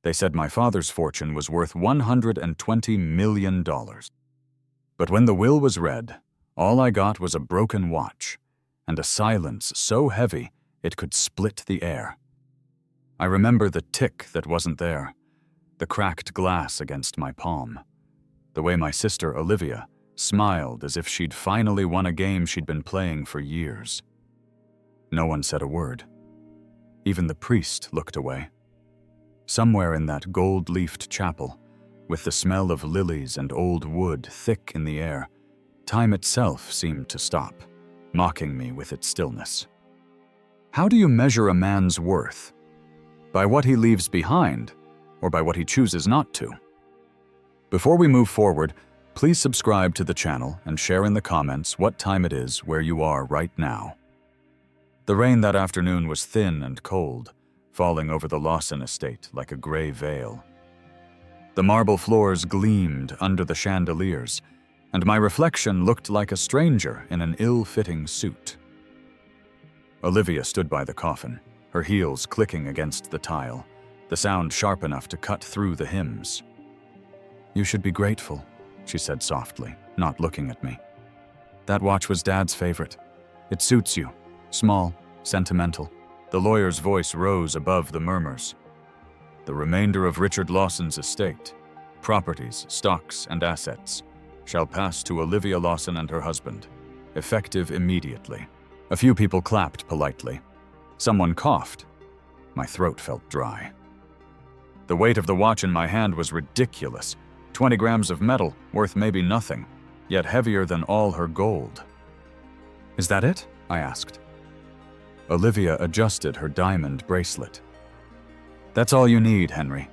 They said my father's fortune was worth $120 million. But when the will was read, all I got was a broken watch and a silence so heavy it could split the air. I remember the tick that wasn't there, the cracked glass against my palm, the way my sister Olivia smiled as if she'd finally won a game she'd been playing for years. No one said a word. Even the priest looked away. Somewhere in that gold-leafed chapel, with the smell of lilies and old wood thick in the air, time itself seemed to stop, mocking me with its stillness. How do you measure a man's worth? By what he leaves behind, or by what he chooses not to? Before we move forward, please subscribe to the channel and share in the comments what time it is where you are right now. The rain that afternoon was thin and cold, falling over the Lawson estate like a gray veil. The marble floors gleamed under the chandeliers, and my reflection looked like a stranger in an ill-fitting suit. Olivia stood by the coffin, her heels clicking against the tile, the sound sharp enough to cut through the hymns. "You should be grateful," she said softly, not looking at me. "That watch was Dad's favorite. It suits you. Small, sentimental." The lawyer's voice rose above the murmurs. "The remainder of Richard Lawson's estate, properties, stocks, and assets, shall pass to Olivia Lawson and her husband, effective immediately." A few people clapped politely. Someone coughed. My throat felt dry. The weight of the watch in my hand was ridiculous. 20 grams of metal, worth maybe nothing, yet heavier than all her gold. "Is that it?" I asked. Olivia adjusted her diamond bracelet. "That's all you need, Henry.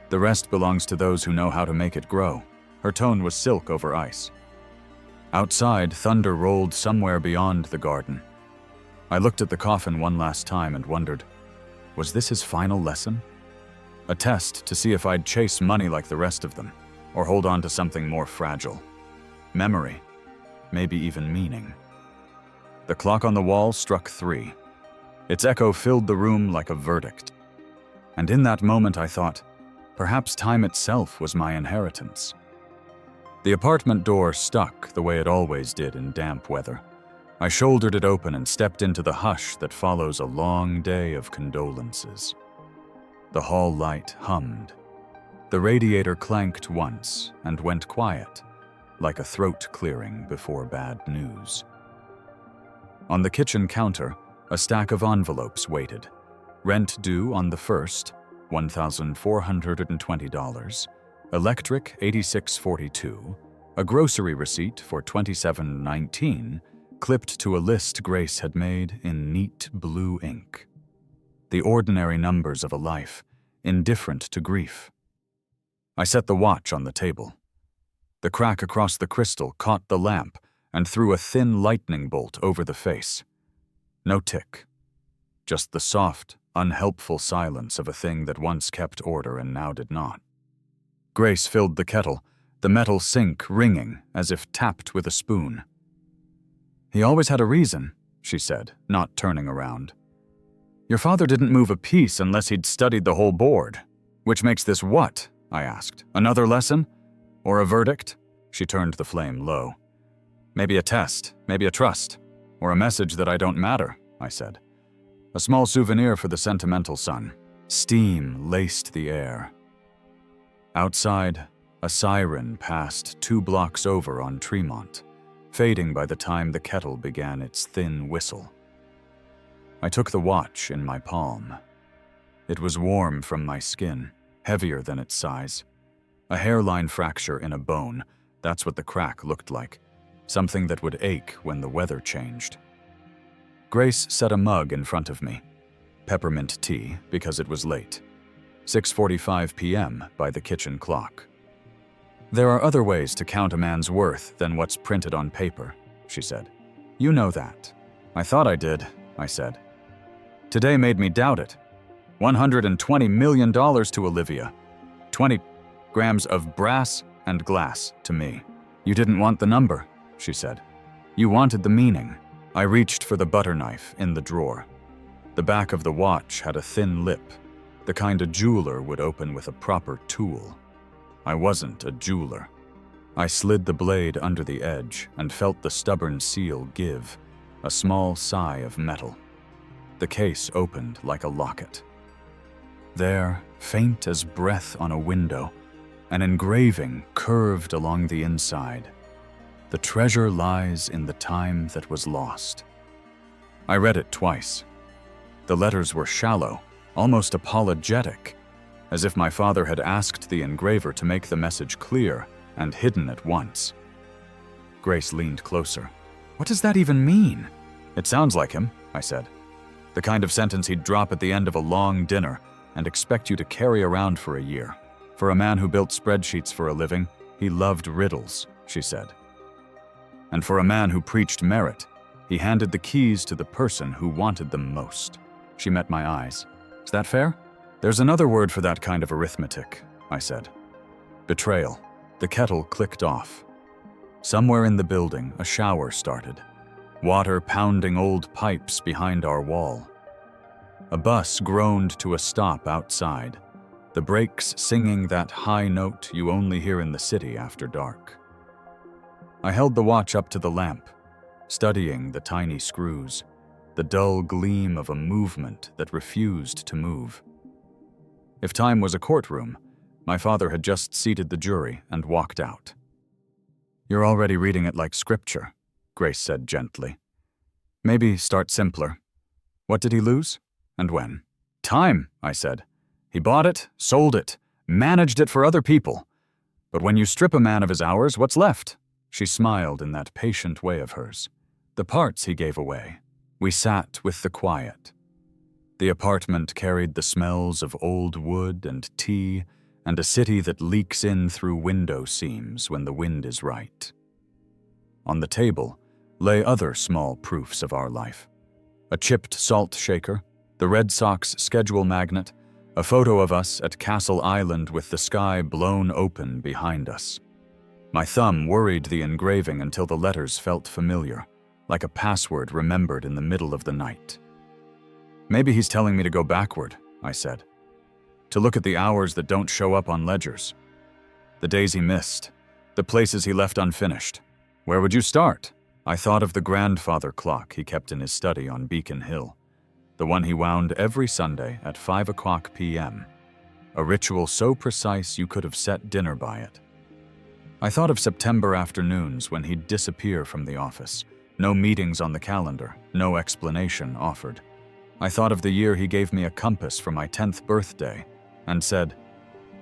The rest belongs to those who know how to make it grow." Her tone was silk over ice. Outside, thunder rolled somewhere beyond the garden. I looked at the coffin one last time and wondered, was this his final lesson? A test to see if I'd chase money like the rest of them, or hold on to something more fragile. Memory, maybe even meaning. The clock on the wall struck 3. Its echo filled the room like a verdict. And in that moment I thought, perhaps time itself was my inheritance. The apartment door stuck the way it always did in damp weather. I shouldered it open and stepped into the hush that follows a long day of condolences. The hall light hummed. The radiator clanked once and went quiet, like a throat clearing before bad news. On the kitchen counter, a stack of envelopes waited. Rent due on the first, $1,420, electric $86.42, a grocery receipt for $27.19, clipped to a list Grace had made in neat blue ink. The ordinary numbers of a life, indifferent to grief. I set the watch on the table. The crack across the crystal caught the lamp and threw a thin lightning bolt over the face. No tick. Just the soft, unhelpful silence of a thing that once kept order and now did not. Grace filled the kettle, the metal sink ringing as if tapped with a spoon. "He always had a reason," she said, not turning around. "Your father didn't move a piece unless he'd studied the whole board. Which makes this what?" I asked. "Another lesson? Or a verdict?" She turned the flame low. "Maybe a test, maybe a trust. Or a message that I don't matter," I said. "A small souvenir for the sentimental son." Steam laced the air. Outside, a siren passed 2 blocks over on Tremont, fading by the time the kettle began its thin whistle. I took the watch in my palm. It was warm from my skin, heavier than its size. A hairline fracture in a bone, that's what the crack looked like. Something that would ache when the weather changed. Grace set a mug in front of me. Peppermint tea, because it was late. 6:45 p.m. by the kitchen clock. "There are other ways to count a man's worth than what's printed on paper," she said. "You know that." "I thought I did," I said. Today made me doubt it. $120 million to Olivia. 20 grams of brass and glass to me. "You didn't want the number," she said. "You wanted the meaning." I reached for the butter knife in the drawer. The back of the watch had a thin lip, the kind a jeweler would open with a proper tool. I wasn't a jeweler. I slid the blade under the edge and felt the stubborn seal give, a small sigh of metal. The case opened like a locket. There, faint as breath on a window, an engraving curved along the inside. The treasure lies in the time that was lost. I read it twice. The letters were shallow, almost apologetic, as if my father had asked the engraver to make the message clear and hidden at once. Grace leaned closer. "What does that even mean?" "It sounds like him," I said. "The kind of sentence he'd drop at the end of a long dinner and expect you to carry around for a year. For a man who built spreadsheets for a living, he loved riddles," she said. "And for a man who preached merit, he handed the keys to the person who wanted them most." She met my eyes. "Is that fair?" "There's another word for that kind of arithmetic," I said. "Betrayal." The kettle clicked off. Somewhere in the building, a shower started, water pounding old pipes behind our wall. A bus groaned to a stop outside, the brakes singing that high note you only hear in the city after dark. I held the watch up to the lamp, studying the tiny screws, the dull gleam of a movement that refused to move. If time was a courtroom, my father had just seated the jury and walked out. "You're already reading it like scripture," Grace said gently. "Maybe start simpler. What did he lose? And when?" "Time," I said. "He bought it, sold it, managed it for other people. But when you strip a man of his hours, what's left?" She smiled in that patient way of hers. "The parts he gave away." We sat with the quiet. The apartment carried the smells of old wood and tea and a city that leaks in through window seams when the wind is right. On the table lay other small proofs of our life. A chipped salt shaker, the Red Sox schedule magnet, a photo of us at Castle Island with the sky blown open behind us. My thumb worried the engraving until the letters felt familiar, like a password remembered in the middle of the night. "Maybe he's telling me to go backward," I said. "To look at the hours that don't show up on ledgers. The days he missed, the places he left unfinished. Where would you start?" I thought of the grandfather clock he kept in his study on Beacon Hill, the one he wound every Sunday at 5 p.m., a ritual so precise you could have set dinner by it. I thought of September afternoons when he'd disappear from the office, no meetings on the calendar, no explanation offered. I thought of the year he gave me a compass for my 10th birthday and said,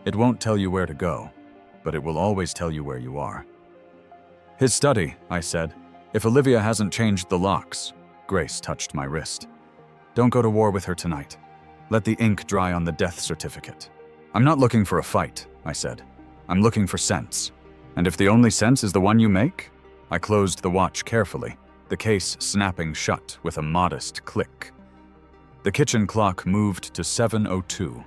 "It won't tell you where to go, but it will always tell you where you are." "His study," I said. "If Olivia hasn't changed the locks." Grace touched my wrist. "Don't go to war with her tonight. Let the ink dry on the death certificate." "I'm not looking for a fight," I said. "I'm looking for sense. And if the only sense is the one you make?" I closed the watch carefully, the case snapping shut with a modest click. The kitchen clock moved to 7:02.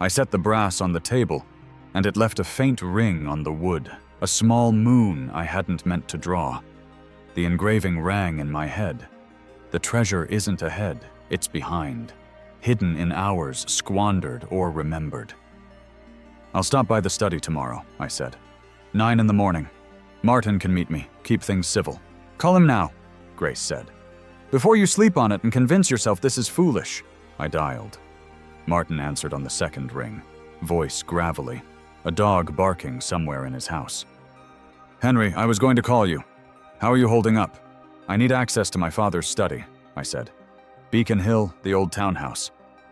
I set the brass on the table, and it left a faint ring on the wood, a small moon I hadn't meant to draw. The engraving rang in my head. The treasure isn't ahead, it's behind, hidden in hours squandered or remembered. "I'll stop by the study tomorrow," I said. 9 in the morning. Martin can meet me, keep things civil." "Call him now," Grace said. "Before you sleep on it and convince yourself this is foolish." I dialed. Martin answered on the second ring, voice gravelly, a dog barking somewhere in his house. "Henry, I was going to call you. How are you holding up?" "I need access to my father's study," I said. "Beacon Hill, the old townhouse.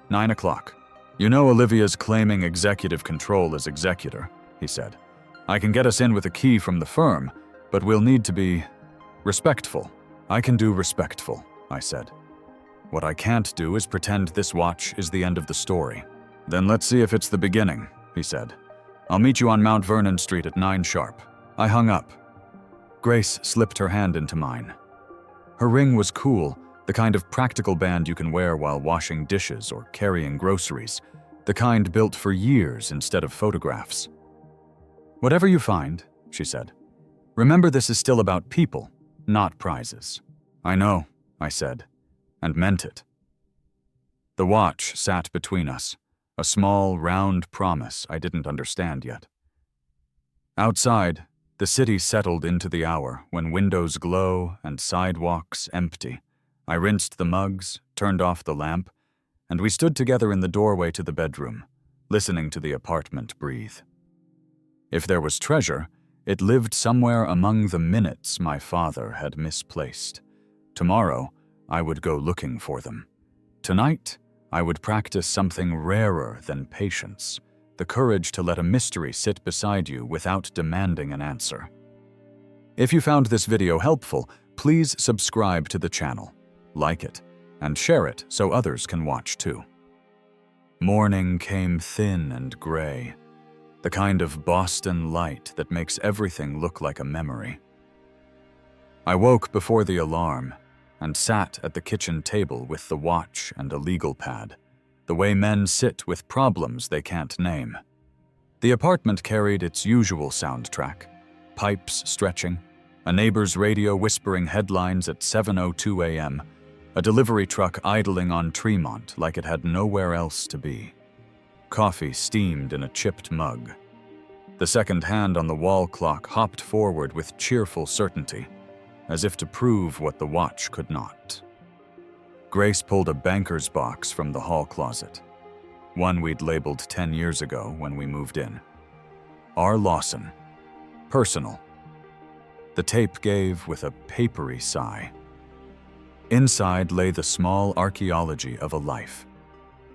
9 o'clock. You know Olivia's claiming executive control as executor," he said. "I can get us in with a key from the firm, but we'll need to be respectful." "I can do respectful," I said. "What I can't do is pretend this watch is the end of the story." "Then let's see if it's the beginning," he said. "I'll meet you on Mount Vernon Street at 9 sharp. I hung up. Grace slipped her hand into mine. Her ring was cool, the kind of practical band you can wear while washing dishes or carrying groceries, the kind built for years instead of photographs. "Whatever you find," she said, "remember this is still about people, not prizes." "I know," I said, and meant it. The watch sat between us, a small, round promise I didn't understand yet. Outside, the city settled into the hour when windows glow and sidewalks empty. I rinsed the mugs, turned off the lamp, and we stood together in the doorway to the bedroom, listening to the apartment breathe. If there was treasure, it lived somewhere among the minutes my father had misplaced. Tomorrow, I would go looking for them. Tonight, I would practice something rarer than patience, the courage to let a mystery sit beside you without demanding an answer. If you found this video helpful, please subscribe to the channel, like it, and share it so others can watch too. Morning came thin and gray, the kind of Boston light that makes everything look like a memory. I woke before the alarm and sat at the kitchen table with the watch and a legal pad, the way men sit with problems they can't name. The apartment carried its usual soundtrack, pipes stretching, a neighbor's radio whispering headlines at 7:02 a.m., a delivery truck idling on Tremont like it had nowhere else to be. Coffee steamed in a chipped mug. The second hand on the wall clock hopped forward with cheerful certainty, as if to prove what the watch could not. Grace pulled a banker's box from the hall closet, one we'd labeled 10 years ago when we moved in. R. Lawson. Personal. The tape gave with a papery sigh. Inside lay the small archaeology of a life.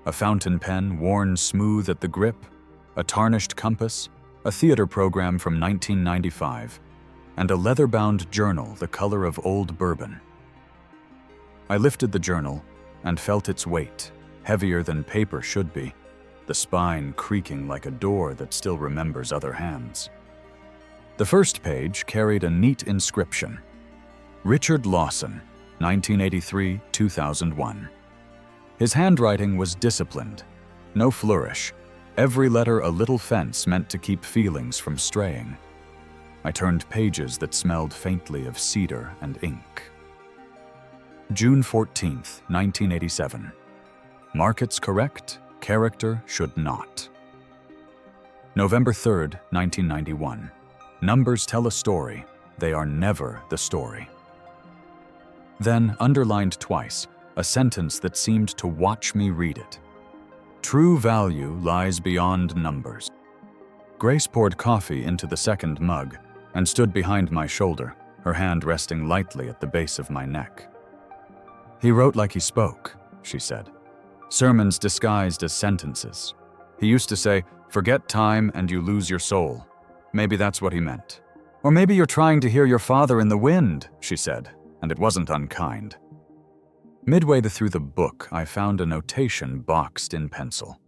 A fountain pen worn smooth at the grip, a tarnished compass, a theater program from 1995, and a leather-bound journal the color of old bourbon. I lifted the journal and felt its weight, heavier than paper should be, the spine creaking like a door that still remembers other hands. The first page carried a neat inscription: Richard Lawson, 1983-2001. His handwriting was disciplined, no flourish, every letter a little fence meant to keep feelings from straying. I turned pages that smelled faintly of cedar and ink. June 14, 1987. Markets correct, character should not. November 3, 1991. Numbers tell a story, they are never the story. Then, underlined twice, a sentence that seemed to watch me read it. True value lies beyond numbers. Grace poured coffee into the second mug and stood behind my shoulder, her hand resting lightly at the base of my neck. He wrote like he spoke, she said. Sermons disguised as sentences. He used to say, "Forget time and you lose your soul." Maybe that's what he meant. Or maybe you're trying to hear your father in the wind, she said, and it wasn't unkind. Midway through the book, I found a notation boxed in pencil.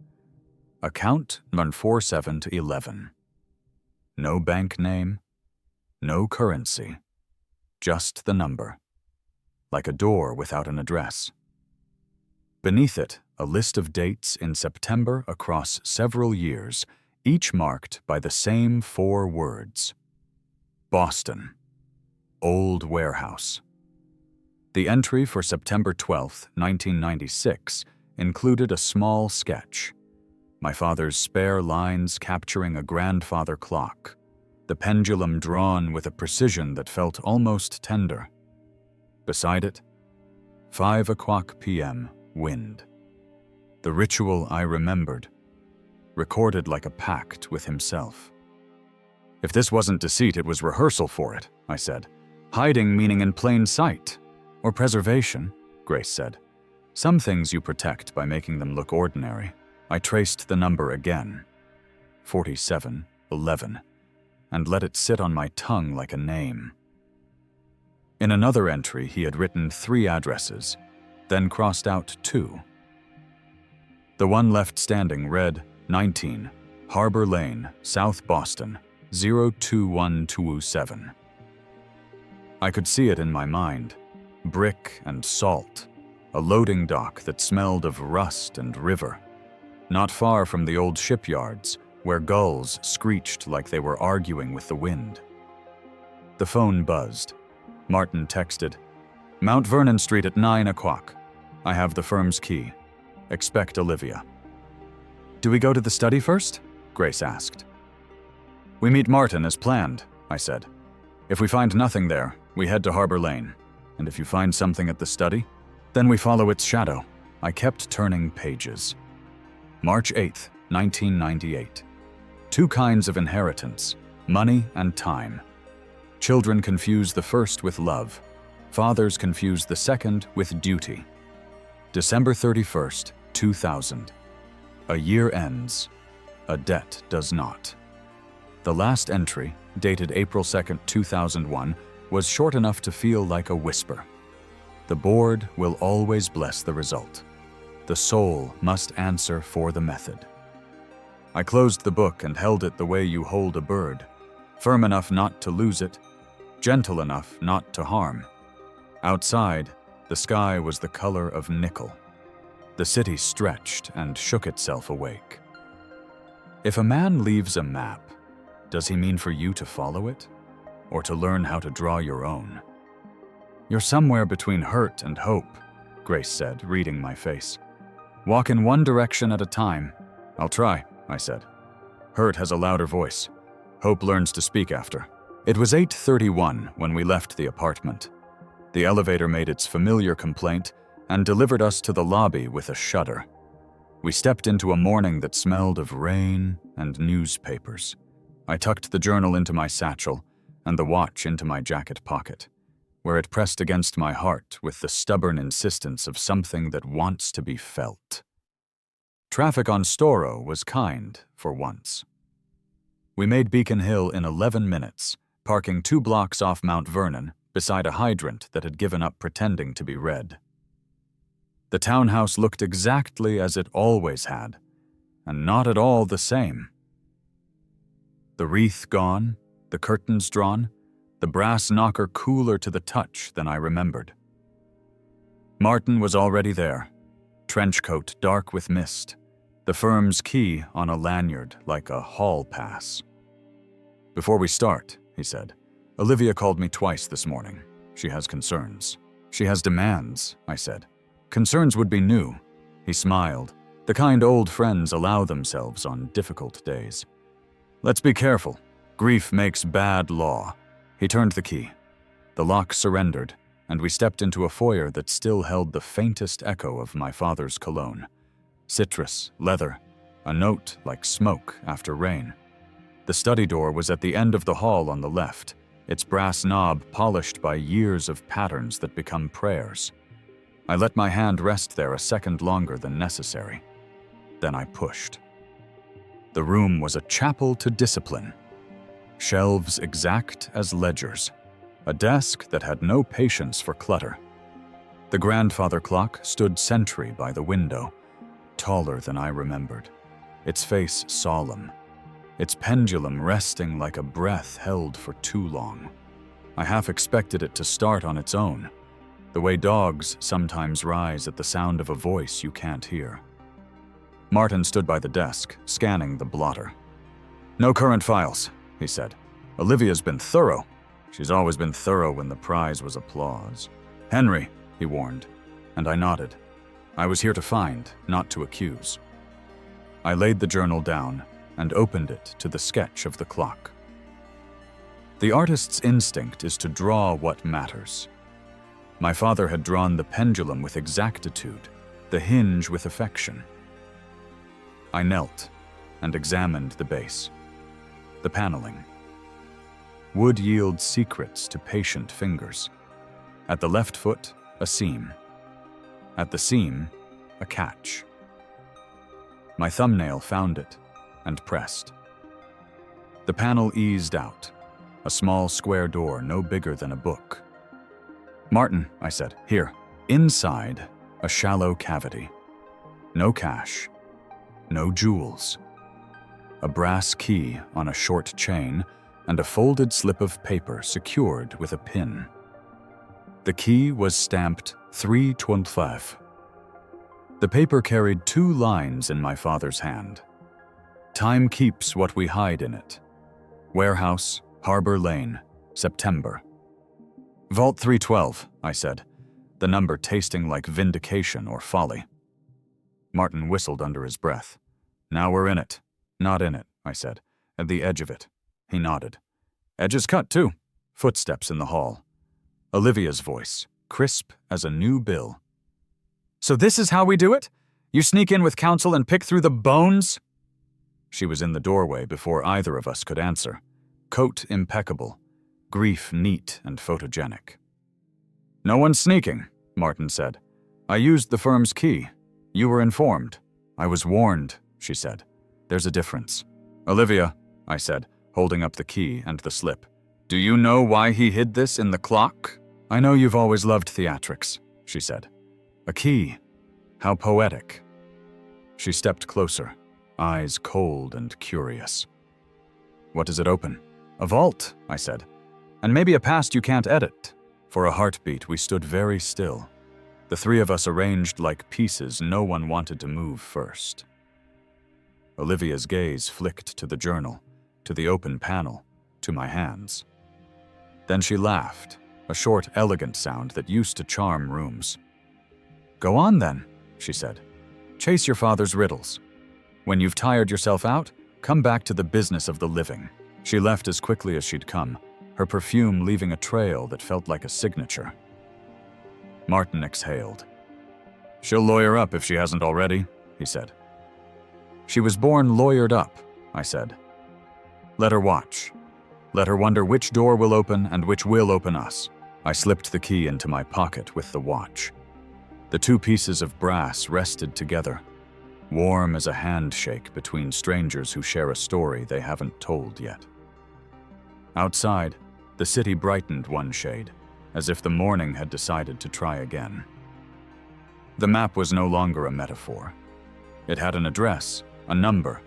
Account 147 to 11. No bank name, no currency, just the number, like a door without an address. Beneath it, a list of dates in September across several years, each marked by the same 4 words. Boston. Old warehouse. The entry for September 12, 1996, included a small sketch. My father's spare lines capturing a grandfather clock, the pendulum drawn with a precision that felt almost tender. Beside it, 5:00 p.m., wind. The ritual I remembered, recorded like a pact with himself. If this wasn't deceit, it was rehearsal for it, I said. Hiding meaning in plain sight. Or preservation, Grace said. Some things you protect by making them look ordinary. I traced the number again, 4711, and let it sit on my tongue like a name. In another entry, he had written 3 addresses, then crossed out 2. The one left standing read 19, Harbor Lane, South Boston, 021207. I could see it in my mind. Brick and salt, a loading dock that smelled of rust and river, not far from the old shipyards where gulls screeched like they were arguing with the wind. The phone buzzed. Martin texted, Mount Vernon Street at 9:00. I have the firm's key. Expect Olivia. Do we go to the study first? Grace asked. We meet Martin as planned, I said. If we find nothing there, we head to Harbor Lane. And if you find something at the study, then we follow its shadow. I kept turning pages. March 8th, 1998. 2 kinds of inheritance, money and time. Children confuse the first with love. Fathers confuse the second with duty. December 31st, 2000. A year ends. A debt does not. The last entry, dated April 2nd, 2001, was short enough to feel like a whisper. The board will always bless the result. The soul must answer for the method. I closed the book and held it the way you hold a bird, firm enough not to lose it, gentle enough not to harm. Outside, the sky was the color of nickel. The city stretched and shook itself awake. If a man leaves a map, does he mean for you to follow it, or to learn how to draw your own? You're somewhere between hurt and hope, Grace said, reading my face. Walk in one direction at a time. I'll try, I said. Hurt has a louder voice. Hope learns to speak after. It was 8:31 when we left the apartment. The elevator made its familiar complaint and delivered us to the lobby with a shudder. We stepped into a morning that smelled of rain and newspapers. I tucked the journal into my satchel and the watch into my jacket pocket, where it pressed against my heart with the stubborn insistence of something that wants to be felt. Traffic on Storrow was kind for once. We made Beacon Hill in 11 minutes, parking 2 blocks off Mount Vernon beside a hydrant that had given up pretending to be red. The townhouse looked exactly as it always had, and not at all the same. The wreath gone, the curtains drawn, the brass knocker cooler to the touch than I remembered. Martin was already there, trench coat dark with mist, the firm's key on a lanyard like a hall pass. Before we start, he said, Olivia called me twice this morning. She has concerns. She has demands, I said. Concerns would be new. He smiled, the kind old friends allow themselves on difficult days. Let's be careful. Grief makes bad law. He turned the key. The lock surrendered, and we stepped into a foyer that still held the faintest echo of my father's cologne. Citrus, leather, a note like smoke after rain. The study door was at the end of the hall on the left, its brass knob polished by years of patterns that become prayers. I let my hand rest there a second longer than necessary. Then I pushed. The room was a chapel to discipline. Shelves exact as ledgers. A desk that had no patience for clutter. The grandfather clock stood sentry by the window, taller than I remembered, its face solemn, its pendulum resting like a breath held for too long. I half expected it to start on its own, the way dogs sometimes rise at the sound of a voice you can't hear. Martin stood by the desk, scanning the blotter. No current files, he said. Olivia's been thorough. She's always been thorough when the prize was applause. Henry, he warned, and I nodded. I was here to find, not to accuse. I laid the journal down and opened it to the sketch of the clock. The artist's instinct is to draw what matters. My father had drawn the pendulum with exactitude, the hinge with affection. I knelt and examined the base, the paneling. Wood yields secrets to patient fingers. At the left foot, a seam. At the seam, a catch. My thumbnail found it and pressed. The panel eased out, a small square door no bigger than a book. Martin, I said, here. Inside, a shallow cavity. No cash, no jewels. A brass key on a short chain and a folded slip of paper secured with a pin. The key was stamped 325. The paper carried 2 lines in my father's hand. Time keeps what we hide in it. Warehouse, Harbor Lane, September. Vault 312, I said, the number tasting like vindication or folly. Martin whistled under his breath. Now we're in it. Not in it, I said. At the edge of it. He nodded. Edge is cut, too. Footsteps in the hall. Olivia's voice, crisp as a new bill. So this is how we do it? You sneak in with counsel and pick through the bones? She was in the doorway before either of us could answer. Coat impeccable. Grief neat and photogenic. No one's sneaking, Martin said. I used the firm's key. You were informed. I was warned, she said. There's a difference. Olivia, I said, holding up the key and the slip. Do you know why he hid this in the clock? I know you've always loved theatrics, she said. A key. How poetic. She stepped closer, eyes cold and curious. What does it open? A vault, I said. And maybe a past you can't edit. For a heartbeat, we stood very still. The three of us arranged like pieces no one wanted to move first. Olivia's gaze flicked to the journal, to the open panel, to my hands. Then she laughed, a short, elegant sound that used to charm rooms. Go on then, she said. Chase your father's riddles. When you've tired yourself out, come back to the business of the living. She left as quickly as she'd come, her perfume leaving a trail that felt like a signature. Martin exhaled. She'll lawyer up if she hasn't already, he said. She was born lawyered up, I said. Let her watch. Let her wonder which door will open and which will open us. I slipped the key into my pocket with the watch. The two pieces of brass rested together, warm as a handshake between strangers who share a story they haven't told yet. Outside, the city brightened one shade, as if the morning had decided to try again. The map was no longer a metaphor. It had an address, a number,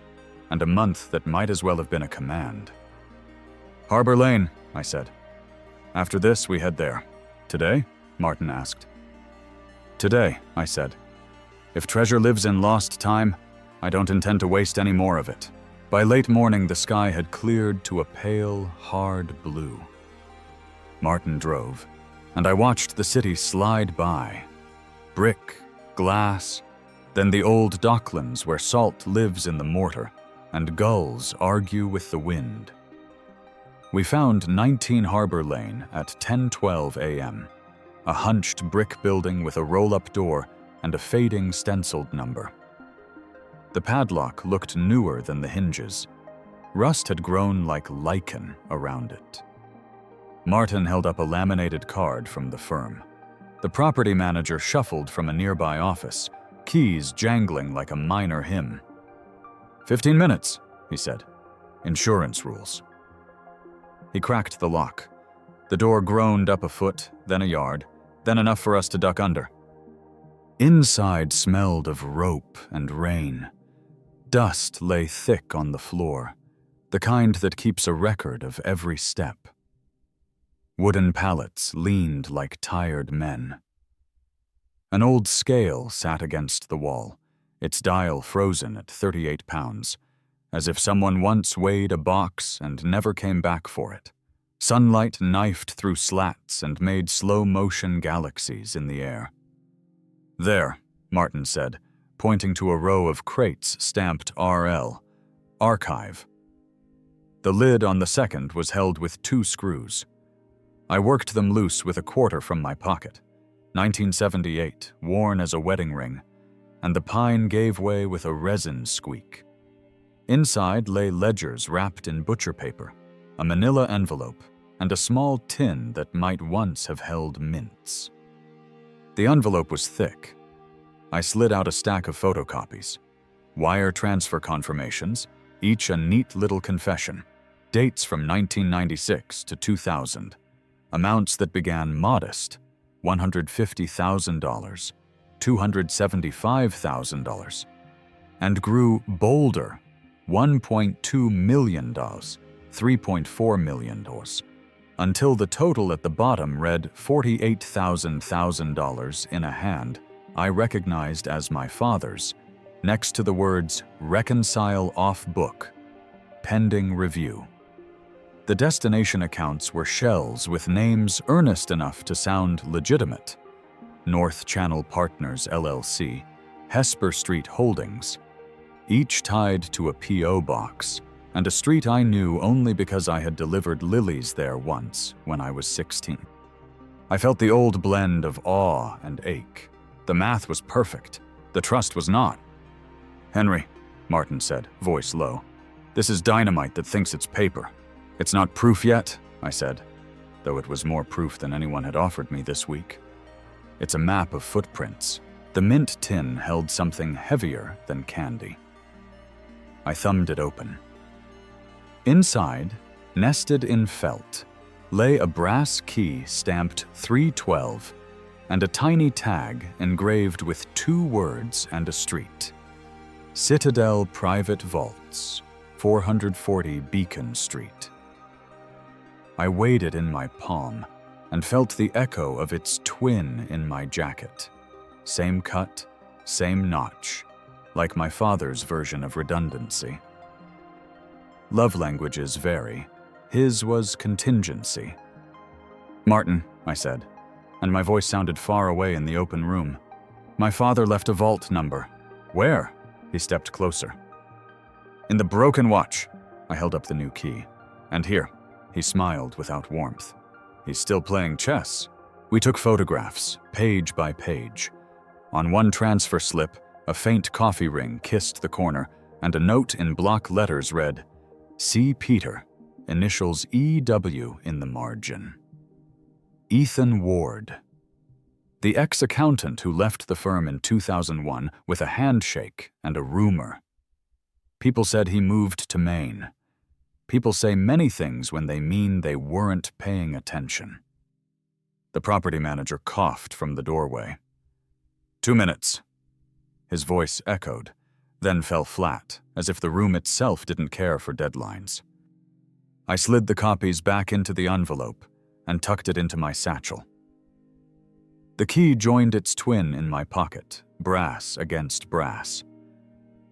and a month that might as well have been a command. Harbor Lane, I said. After this, we head there. Today? Martin asked. Today, I said. If treasure lives in lost time, I don't intend to waste any more of it. By late morning, the sky had cleared to a pale, hard blue. Martin drove, and I watched the city slide by. Brick, glass, then the old docklands where salt lives in the mortar, and gulls argue with the wind. We found 19 Harbor Lane at 10:12 a.m., a hunched brick building with a roll-up door and a fading stenciled number. The padlock looked newer than the hinges. Rust had grown like lichen around it. Martin held up a laminated card from the firm. The property manager shuffled from a nearby office, keys jangling like a minor hymn. 15 minutes, he said. Insurance rules. He cracked the lock. The door groaned up a foot, then a yard, then enough for us to duck under. Inside smelled of rope and rain. Dust lay thick on the floor, the kind that keeps a record of every step. Wooden pallets leaned like tired men. An old scale sat against the wall, its dial frozen at 38 pounds, as if someone once weighed a box and never came back for it. Sunlight knifed through slats and made slow-motion galaxies in the air. There, Martin said, pointing to a row of crates stamped RL, Archive. The lid on the second was held with 2 screws. I worked them loose with a quarter from my pocket. 1978, worn as a wedding ring, and the pine gave way with a resin squeak. Inside lay ledgers wrapped in butcher paper, a manila envelope, and a small tin that might once have held mints. The envelope was thick. I slid out a stack of photocopies. Wire transfer confirmations, each a neat little confession. Dates from 1996 to 2000. Amounts that began modest, $150,000, $275,000, and grew bolder, $1.2 million, $3.4 million, until the total at the bottom read $48,000 in a hand I recognized as my father's, next to the words "Reconcile off book, pending review." The destination accounts were shells with names earnest enough to sound legitimate. North Channel Partners LLC, Hesper Street Holdings, each tied to a P.O. box, and a street I knew only because I had delivered lilies there once when I was 16. I felt the old blend of awe and ache. The math was perfect. The trust was not. "Henry," Martin said, voice low, "this is dynamite that thinks it's paper." "It's not proof yet," I said, though it was more proof than anyone had offered me this week. "It's a map of footprints." The mint tin held something heavier than candy. I thumbed it open. Inside, nested in felt, lay a brass key stamped 312 and a tiny tag engraved with 2 words and a street. Citadel Private Vaults, 440 Beacon Street. I weighed it in my palm and felt the echo of its twin in my jacket. Same cut, same notch, like my father's version of redundancy. Love languages vary. His was contingency. "Martin," I said, and my voice sounded far away in the open room. "My father left a vault number." "Where?" He stepped closer. "In the broken watch." I held up the new key. "And here." He smiled without warmth. "He's still playing chess." We took photographs, page by page. On one transfer slip, a faint coffee ring kissed the corner, and a note in block letters read, "C. Peter, initials E.W. in the margin." Ethan Ward. The ex-accountant who left the firm in 2001 with a handshake and a rumor. People said he moved to Maine. People say many things when they mean they weren't paying attention. The property manager coughed from the doorway. 2 minutes. His voice echoed, then fell flat, as if the room itself didn't care for deadlines. I slid the copies back into the envelope and tucked it into my satchel. The key joined its twin in my pocket, brass against brass.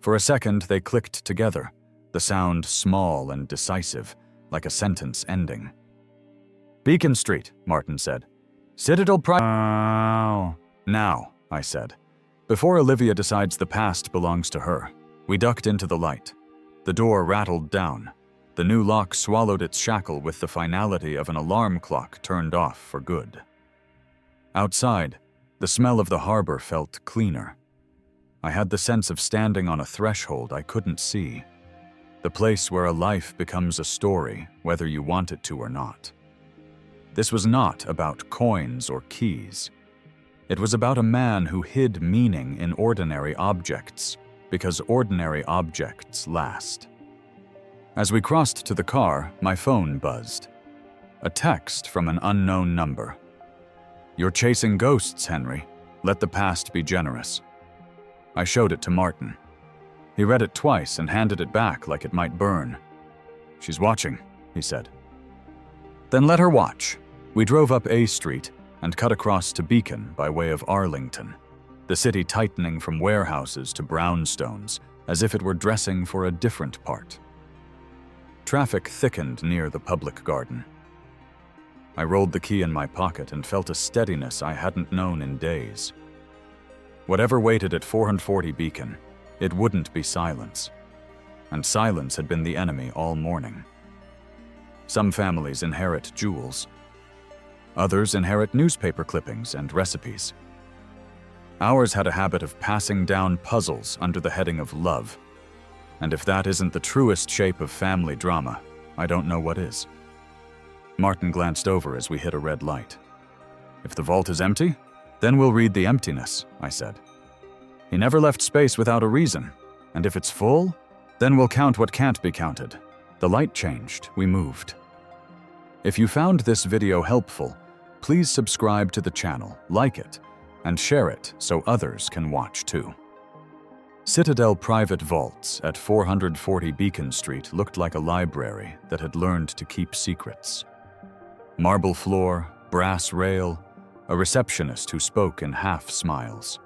For a second, they clicked together, the sound small and decisive, like a sentence ending. "Beacon Street," Martin said. "Citadel Private." "Now," I said. Before Olivia decides the past belongs to her. We ducked into the light. The door rattled down. The new lock swallowed its shackle with the finality of an alarm clock turned off for good. Outside, the smell of the harbor felt cleaner. I had the sense of standing on a threshold I couldn't see. The place where a life becomes a story, whether you want it to or not. This was not about coins or keys. It was about a man who hid meaning in ordinary objects, because ordinary objects last. As we crossed to the car, my phone buzzed. A text from an unknown number. "You're chasing ghosts, Henry. Let the past be generous." I showed it to Martin. He read it twice and handed it back like it might burn. "She's watching," he said. "Then let her watch." We drove up A Street and cut across to Beacon by way of Arlington, the city tightening from warehouses to brownstones, as if it were dressing for a different part. Traffic thickened near the public garden. I rolled the key in my pocket and felt a steadiness I hadn't known in days. Whatever waited at 440 Beacon, it wouldn't be silence. And silence had been the enemy all morning. Some families inherit jewels. Others inherit newspaper clippings and recipes. Ours had a habit of passing down puzzles under the heading of love. And if that isn't the truest shape of family drama, I don't know what is. Martin glanced over as we hit a red light. "If the vault is empty, then we'll read the emptiness," I said. He never left space without a reason, and if it's full, then we'll count what can't be counted. The light changed, we moved. If you found this video helpful, please subscribe to the channel, like it, and share it so others can watch too. Citadel Private Vaults at 440 Beacon Street looked like a library that had learned to keep secrets. Marble floor, brass rail, a receptionist who spoke in half smiles.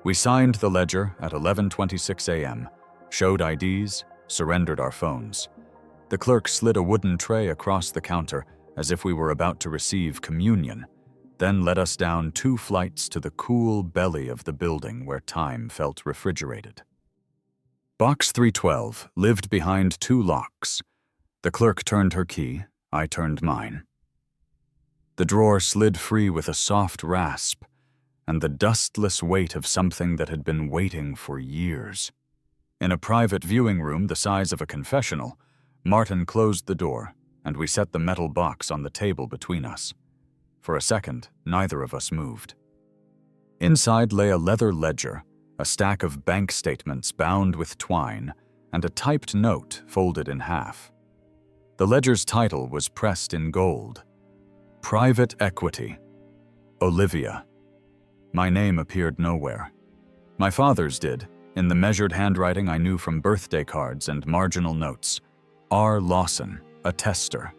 We signed the ledger at 11:26 a.m., showed IDs, surrendered our phones. The clerk slid a wooden tray across the counter as if we were about to receive communion, then led us down 2 flights to the cool belly of the building where time felt refrigerated. Box 312 lived behind 2 locks. The clerk turned her key, I turned mine. The drawer slid free with a soft rasp, and the dustless weight of something that had been waiting for years. In a private viewing room the size of a confessional, Martin closed the door, and we set the metal box on the table between us. For a second, neither of us moved. Inside lay a leather ledger, a stack of bank statements bound with twine, and a typed note folded in half. The ledger's title was pressed in gold. Private Equity. Olivia. My name appeared nowhere. My father's did, in the measured handwriting I knew from birthday cards and marginal notes. R. Lawson, attester.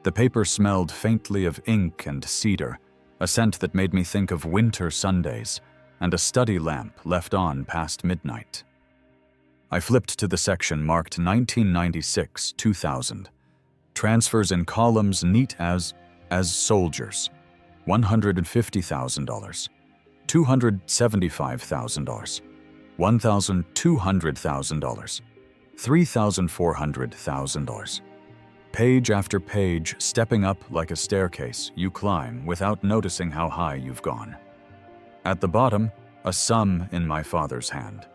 The paper smelled faintly of ink and cedar, a scent that made me think of winter Sundays, and a study lamp left on past midnight. I flipped to the section marked 1996-2000. Transfers in columns neat as soldiers. $150,000. $275,000. $1,200,000. $3,400,000. Page after page, stepping up like a staircase you climb without noticing how high you've gone. At the bottom, a sum in my father's hand.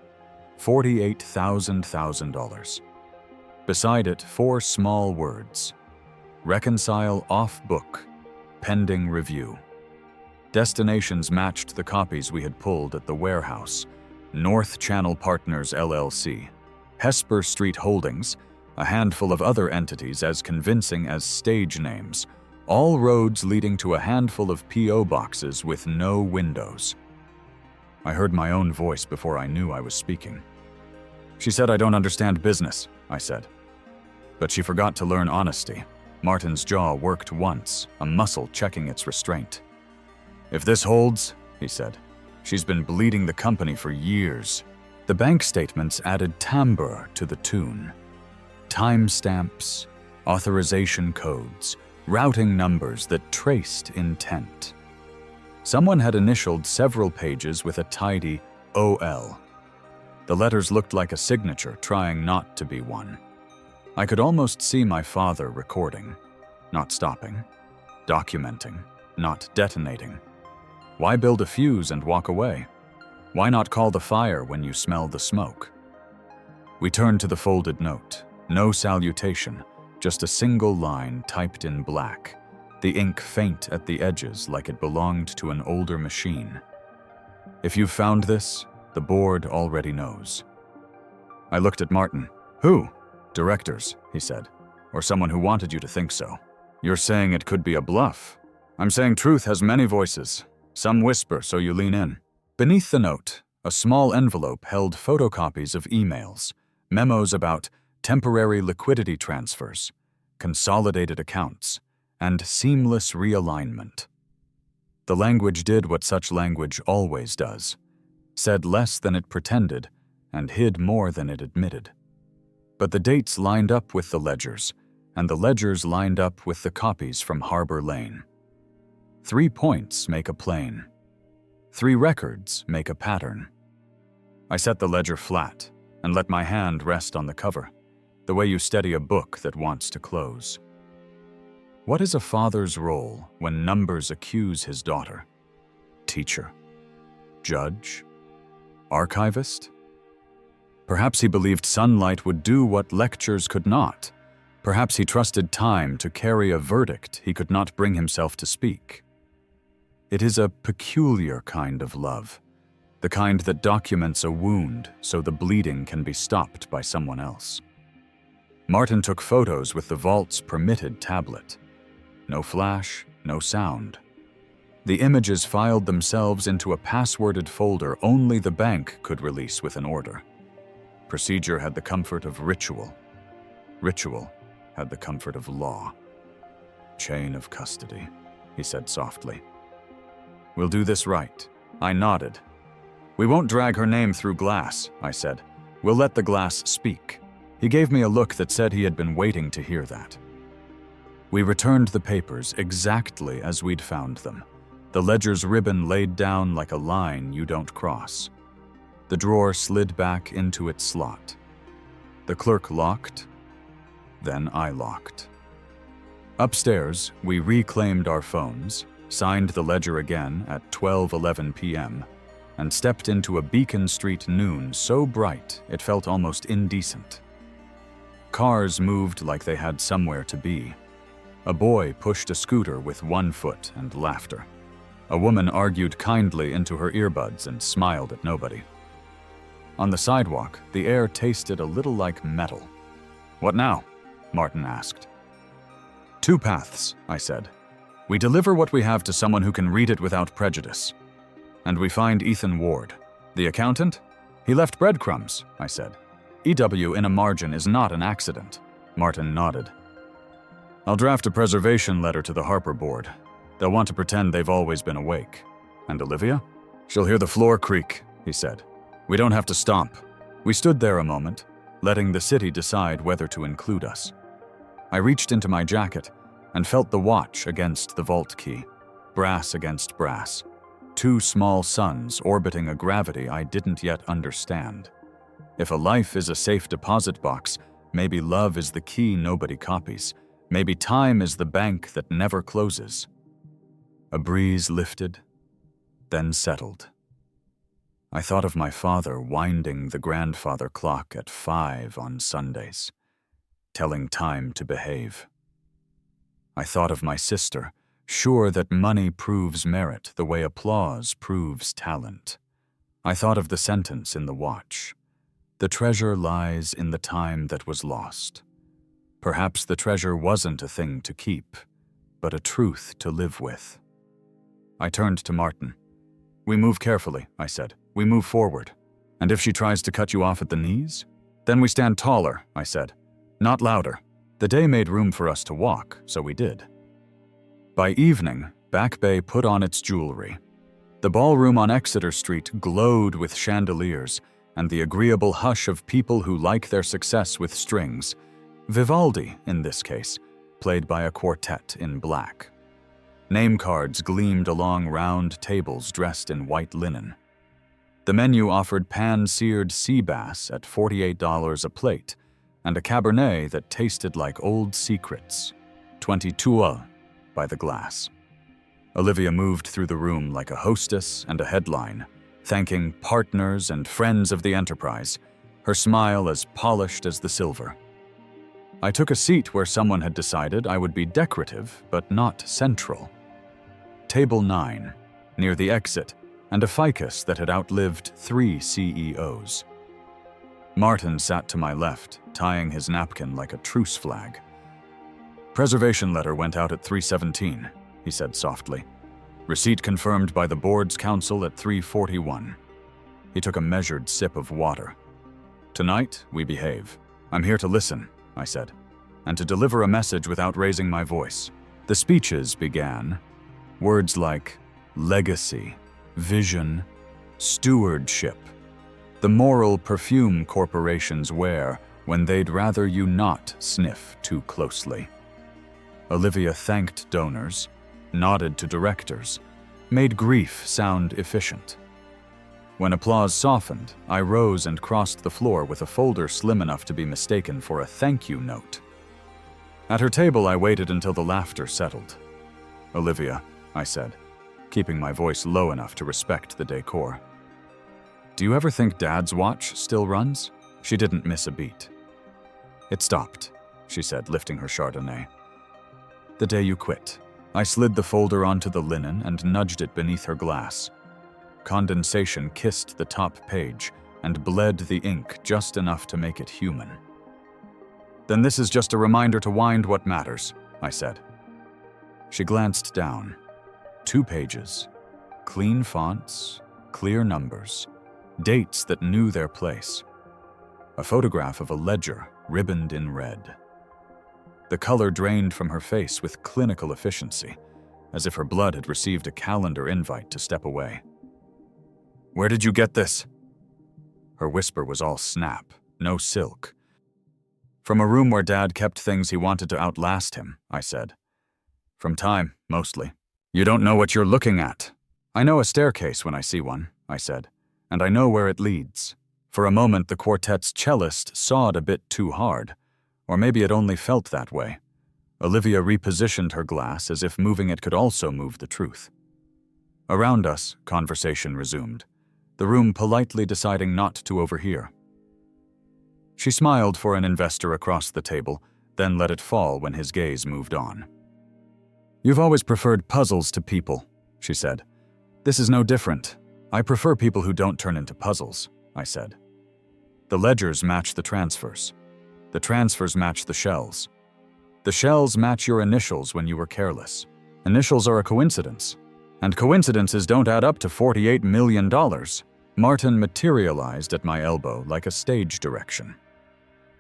$48,000. Beside it, 4 small words. Reconcile off book. Pending review. Destinations matched the copies we had pulled at the warehouse. North Channel Partners LLC. Hesper Street Holdings, a handful of other entities as convincing as stage names, all roads leading to a handful of P.O. boxes with no windows. I heard my own voice before I knew I was speaking. She said I don't understand business, I said. But she forgot to learn honesty. Martin's jaw worked once, a muscle checking its restraint. If this holds, he said, she's been bleeding the company for years. The bank statements added timbre to the tune. Timestamps, authorization codes, routing numbers that traced intent. Someone had initialed several pages with a tidy OL. The letters looked like a signature trying not to be one. I could almost see my father recording, not stopping, documenting, not detonating. Why build a fuse and walk away? Why not call the fire when you smell the smoke? We turned to the folded note. No salutation, just a single line typed in black, the ink faint at the edges like it belonged to an older machine. If you've found this, the board already knows. I looked at Martin. Who? Directors, he said, or someone who wanted you to think so. You're saying it could be a bluff. I'm saying truth has many voices. Some whisper so you lean in. Beneath the note, a small envelope held photocopies of emails, memos about temporary liquidity transfers, consolidated accounts, and seamless realignment. The language did what such language always does, said less than it pretended, and hid more than it admitted. But the dates lined up with the ledgers, and the ledgers lined up with the copies from Harbor Lane. 3 points make a plane. 3 records make a pattern. I set the ledger flat and let my hand rest on the cover, the way you steady a book that wants to close. What is a father's role when numbers accuse his daughter? Teacher? Judge? Archivist? Perhaps he believed sunlight would do what lectures could not. Perhaps he trusted time to carry a verdict he could not bring himself to speak. It is a peculiar kind of love, the kind that documents a wound so the bleeding can be stopped by someone else. Martin took photos with the vault's permitted tablet. No flash, no sound. The images filed themselves into a passworded folder only the bank could release with an order. Procedure had the comfort of ritual. Ritual had the comfort of law. Chain of custody, he said softly. We'll do this right. I nodded. We won't drag her name through glass, I said. We'll let the glass speak. He gave me a look that said he had been waiting to hear that. We returned the papers exactly as we'd found them, the ledger's ribbon laid down like a line you don't cross. The drawer slid back into its slot. The clerk locked, then I locked. Upstairs, we reclaimed our phones, signed the ledger again at 12:11 p.m., and stepped into a Beacon Street noon so bright it felt almost indecent. Cars moved like they had somewhere to be. A boy pushed a scooter with one foot and laughter. A woman argued kindly into her earbuds and smiled at nobody. On the sidewalk, the air tasted a little like metal. "What now?" Martin asked. "Two paths," I said. "We deliver what we have to someone who can read it without prejudice. And we find Ethan Ward. The accountant? He left breadcrumbs," I said. "EW in a margin is not an accident." Martin nodded. "I'll draft a preservation letter to the Harper board. They'll want to pretend they've always been awake. And Olivia? She'll hear the floor creak," he said. "We don't have to stomp." We stood there a moment, letting the city decide whether to include us. I reached into my jacket and felt the watch against the vault key, brass against brass. Two small suns orbiting a gravity I didn't yet understand. If a life is a safe deposit box, maybe love is the key nobody copies. Maybe time is the bank that never closes. A breeze lifted, then settled. I thought of my father winding the grandfather clock at 5 on Sundays, telling time to behave. I thought of my sister, sure that money proves merit the way applause proves talent. I thought of the sentence in the watch. The treasure lies in the time that was lost. Perhaps the treasure wasn't a thing to keep, but a truth to live with. I turned to Martin. "We move carefully," I said. "We move forward. And if she tries to cut you off at the knees? Then we stand taller," I said. "Not louder." The day made room for us to walk, so we did. By evening, Back Bay put on its jewelry. The ballroom on Exeter Street glowed with chandeliers and the agreeable hush of people who like their success with strings. Vivaldi, in this case, played by a quartet in black. Name cards gleamed along round tables dressed in white linen. The menu offered pan-seared sea bass at $48 a plate and a Cabernet that tasted like old secrets, 22 by the glass. Olivia moved through the room like a hostess and a headline, thanking partners and friends of the enterprise, her smile as polished as the silver. I took a seat where someone had decided I would be decorative but not central. Table 9, near the exit, and a ficus that had outlived 3 CEOs. Martin sat to my left, tying his napkin like a truce flag. "Preservation letter went out at 3:17, he said softly. "Receipt confirmed by the board's counsel at 3:41. He took a measured sip of water. "Tonight, we behave. I'm here to listen," I said, "and to deliver a message without raising my voice." The speeches began. Words like legacy, vision, stewardship. The moral perfume corporations wear when they'd rather you not sniff too closely. Olivia thanked donors, nodded to directors, made grief sound efficient. When applause softened, I rose and crossed the floor with a folder slim enough to be mistaken for a thank you note. At her table, I waited until the laughter settled. "Olivia," I said, keeping my voice low enough to respect the decor. "Do you ever think Dad's watch still runs?" She didn't miss a beat. "It stopped," she said, lifting her Chardonnay. "The day you quit." I slid the folder onto the linen and nudged it beneath her glass. Condensation kissed the top page and bled the ink just enough to make it human. "Then this is just a reminder to wind what matters," I said. She glanced down. 2 pages. Clean fonts, clear numbers, dates that knew their place. A photograph of a ledger ribboned in red. The color drained from her face with clinical efficiency, as if her blood had received a calendar invite to step away. "Where did you get this?" Her whisper was all snap, no silk. "From a room where Dad kept things he wanted to outlast him," I said. "From time, mostly." "You don't know what you're looking at." "I know a staircase when I see one," I said, and I know where it leads. For a moment, the quartet's cellist sawed a bit too hard, or maybe it only felt that way. Olivia repositioned her glass as if moving it could also move the truth. Around us, conversation resumed, the room politely deciding not to overhear. She smiled for an investor across the table, then let it fall when his gaze moved on. "You've always preferred puzzles to people," she said. "This is no different. I prefer people who don't turn into puzzles," I said. "The ledgers match the transfers. The transfers match the shells. The shells match your initials when you were careless. Initials are a coincidence. And coincidences don't add up to $48 million. Martin materialized at my elbow like a stage direction.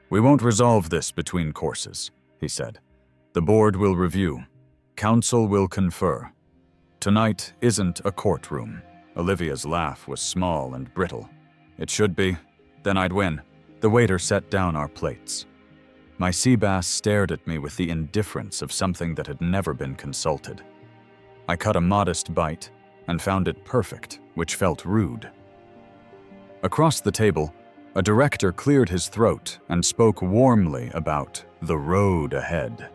"We won't resolve this between courses," he said. "The board will review. Council will confer. Tonight isn't a courtroom." Olivia's laugh was small and brittle. "It should be. Then I'd win." The waiter set down our plates. My sea bass stared at me with the indifference of something that had never been consulted. I cut a modest bite and found it perfect, which felt rude. Across the table, a director cleared his throat and spoke warmly about the road ahead.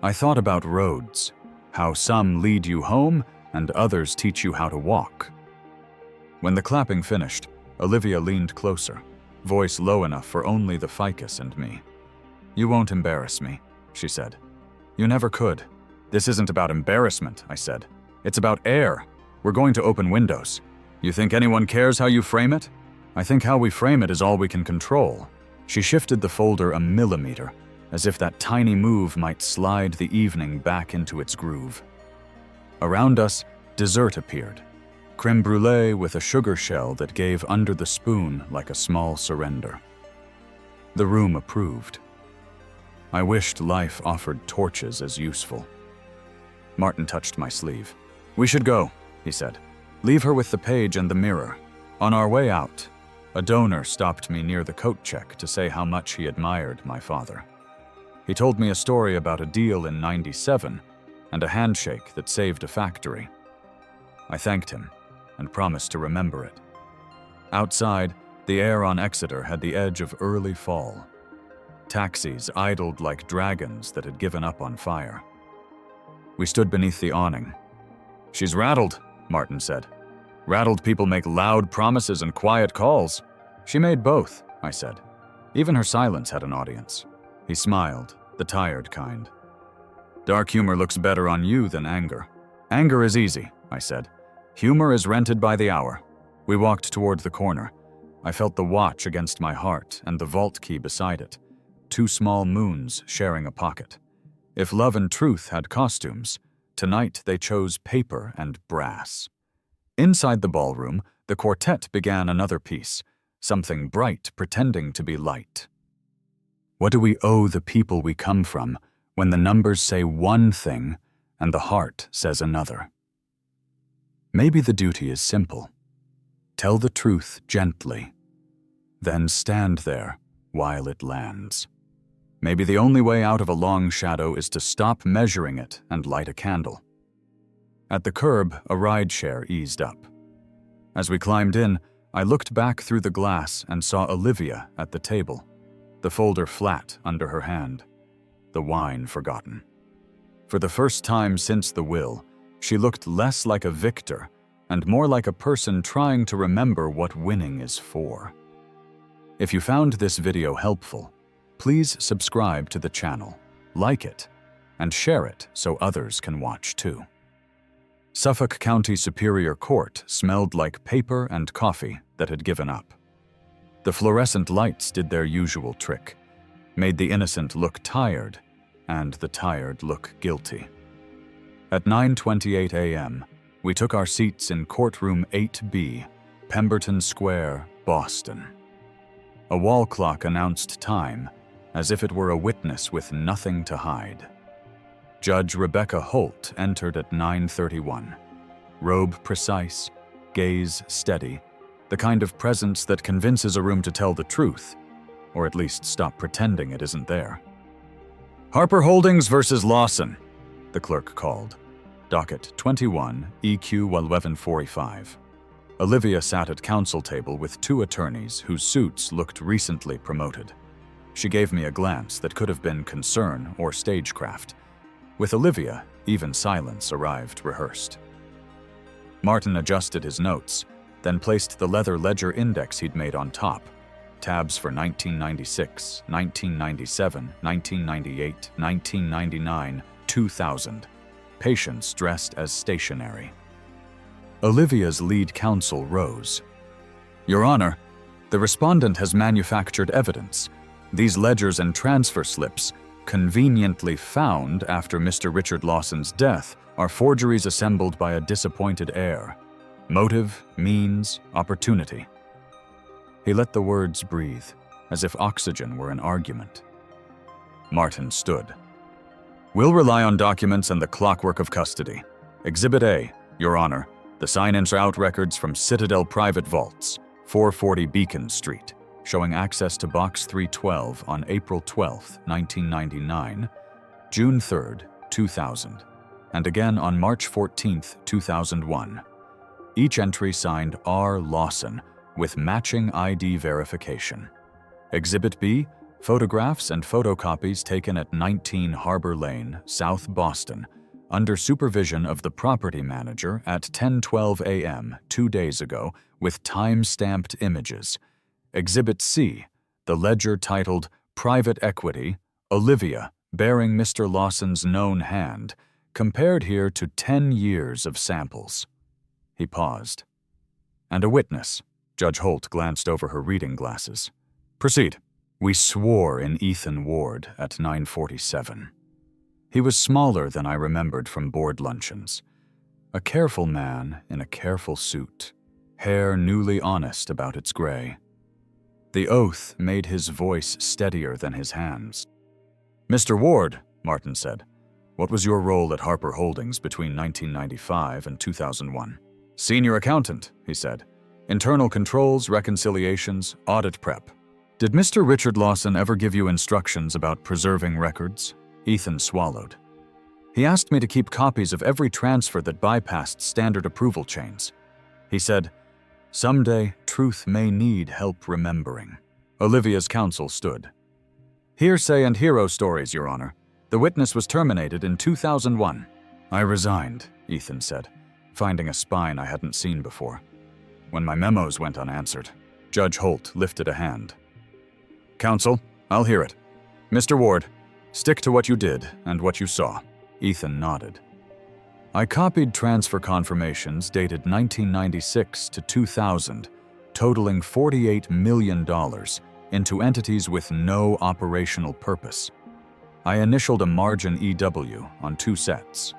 I thought about roads, how some lead you home and others teach you how to walk. When the clapping finished, Olivia leaned closer, voice low enough for only the ficus and me. "You won't embarrass me," she said. "You never could." "This isn't about embarrassment," I said. "It's about air. We're going to open windows. You think anyone cares how you frame it? I think how we frame it is all we can control." She shifted the folder a millimeter, as if that tiny move might slide the evening back into its groove. Around us, dessert appeared. Crème brûlée with a sugar shell that gave under the spoon like a small surrender. The room approved. I wished life offered torches as useful. Martin touched my sleeve. "We should go," he said. "Leave her with the page and the mirror." On our way out, a donor stopped me near the coat check to say how much he admired my father. He told me a story about a deal in '97 and a handshake that saved a factory. I thanked him and promised to remember it. Outside, the air on Exeter had the edge of early fall. Taxis idled like dragons that had given up on fire. We stood beneath the awning. "She's rattled," Martin said. "Rattled people make loud promises and quiet calls. She made both," I said. Even her silence had an audience. He smiled, the tired kind. "Dark humor looks better on you than anger." "Anger is easy," I said. "Humor is rented by the hour." We walked toward the corner. I felt the watch against my heart and the vault key beside it. 2 small moons sharing a pocket. If love and truth had costumes, tonight they chose paper and brass. Inside the ballroom, the quartet began another piece, something bright pretending to be light. What do we owe the people we come from when the numbers say one thing and the heart says another? Maybe the duty is simple. Tell the truth gently, then stand there while it lands. Maybe the only way out of a long shadow is to stop measuring it and light a candle. At the curb, a rideshare eased up. As we climbed in, I looked back through the glass and saw Olivia at the table, the folder flat under her hand, the wine forgotten. For the first time since the will, she looked less like a victor and more like a person trying to remember what winning is for. If you found this video helpful, please subscribe to the channel, like it, and share it so others can watch too. Suffolk County Superior Court smelled like paper and coffee that had given up. The fluorescent lights did their usual trick, made the innocent look tired and the tired look guilty. At 9:28 a.m., we took our seats in courtroom 8B, Pemberton Square, Boston. A wall clock announced time, as if it were a witness with nothing to hide. Judge Rebecca Holt entered at 9:31. Robe precise, gaze steady, the kind of presence that convinces a room to tell the truth, or at least stop pretending it isn't there. "Harper Holdings versus Lawson," the clerk called. Docket 21, EQ 1145. Olivia sat at counsel table with two attorneys whose suits looked recently promoted. She gave me a glance that could have been concern or stagecraft. With Olivia, even silence arrived rehearsed. Martin adjusted his notes, then placed the leather ledger index he'd made on top. Tabs for 1996, 1997, 1998, 1999, 2000. Patients dressed as stationary. Olivia's lead counsel rose. "Your Honor, the respondent has manufactured evidence. These ledgers and transfer slips, conveniently found after Mr. Richard Lawson's death, are forgeries assembled by a disappointed heir. Motive, means, opportunity." He let the words breathe, as if oxygen were an argument. Martin stood. "We'll rely on documents and the clockwork of custody. Exhibit A, Your Honor, the sign-in-out records from Citadel Private Vaults, 440 Beacon Street, showing access to Box 312 on April 12, 1999, June 3, 2000, and again on March 14, 2001. Each entry signed R. Lawson, with matching ID verification. Exhibit B, photographs and photocopies taken at 19 Harbor Lane, South Boston, under supervision of the property manager at 10:12 a.m. 2 days ago, with time-stamped images. Exhibit C, the ledger titled Private Equity, Olivia, bearing Mr. Lawson's known hand, compared here to 10 years of samples. He paused. "And a witness." Judge Holt glanced over her reading glasses. "Proceed." "We swore in Ethan Ward at 9:47. He was smaller than I remembered from board luncheons. A careful man in a careful suit, hair newly honest about its gray. The oath made his voice steadier than his hands. "Mr. Ward," Martin said, "what was your role at Harper Holdings between 1995 and 2001? "Senior accountant," he said. "Internal controls, reconciliations, audit prep." "Did Mr. Richard Lawson ever give you instructions about preserving records?" Ethan swallowed. "He asked me to keep copies of every transfer that bypassed standard approval chains. He said, 'Someday, truth may need help remembering.'" Olivia's counsel stood. "Hearsay and hero stories, Your Honor. The witness was terminated in 2001. "I resigned," Ethan said, finding a spine I hadn't seen before. "When my memos went unanswered." Judge Holt lifted a hand. "Counsel, I'll hear it. Mr. Ward, stick to what you did and what you saw." Ethan nodded. "I copied transfer confirmations dated 1996 to 2000, totaling $48 million, into entities with no operational purpose. I initialed a margin EW on 2 sets.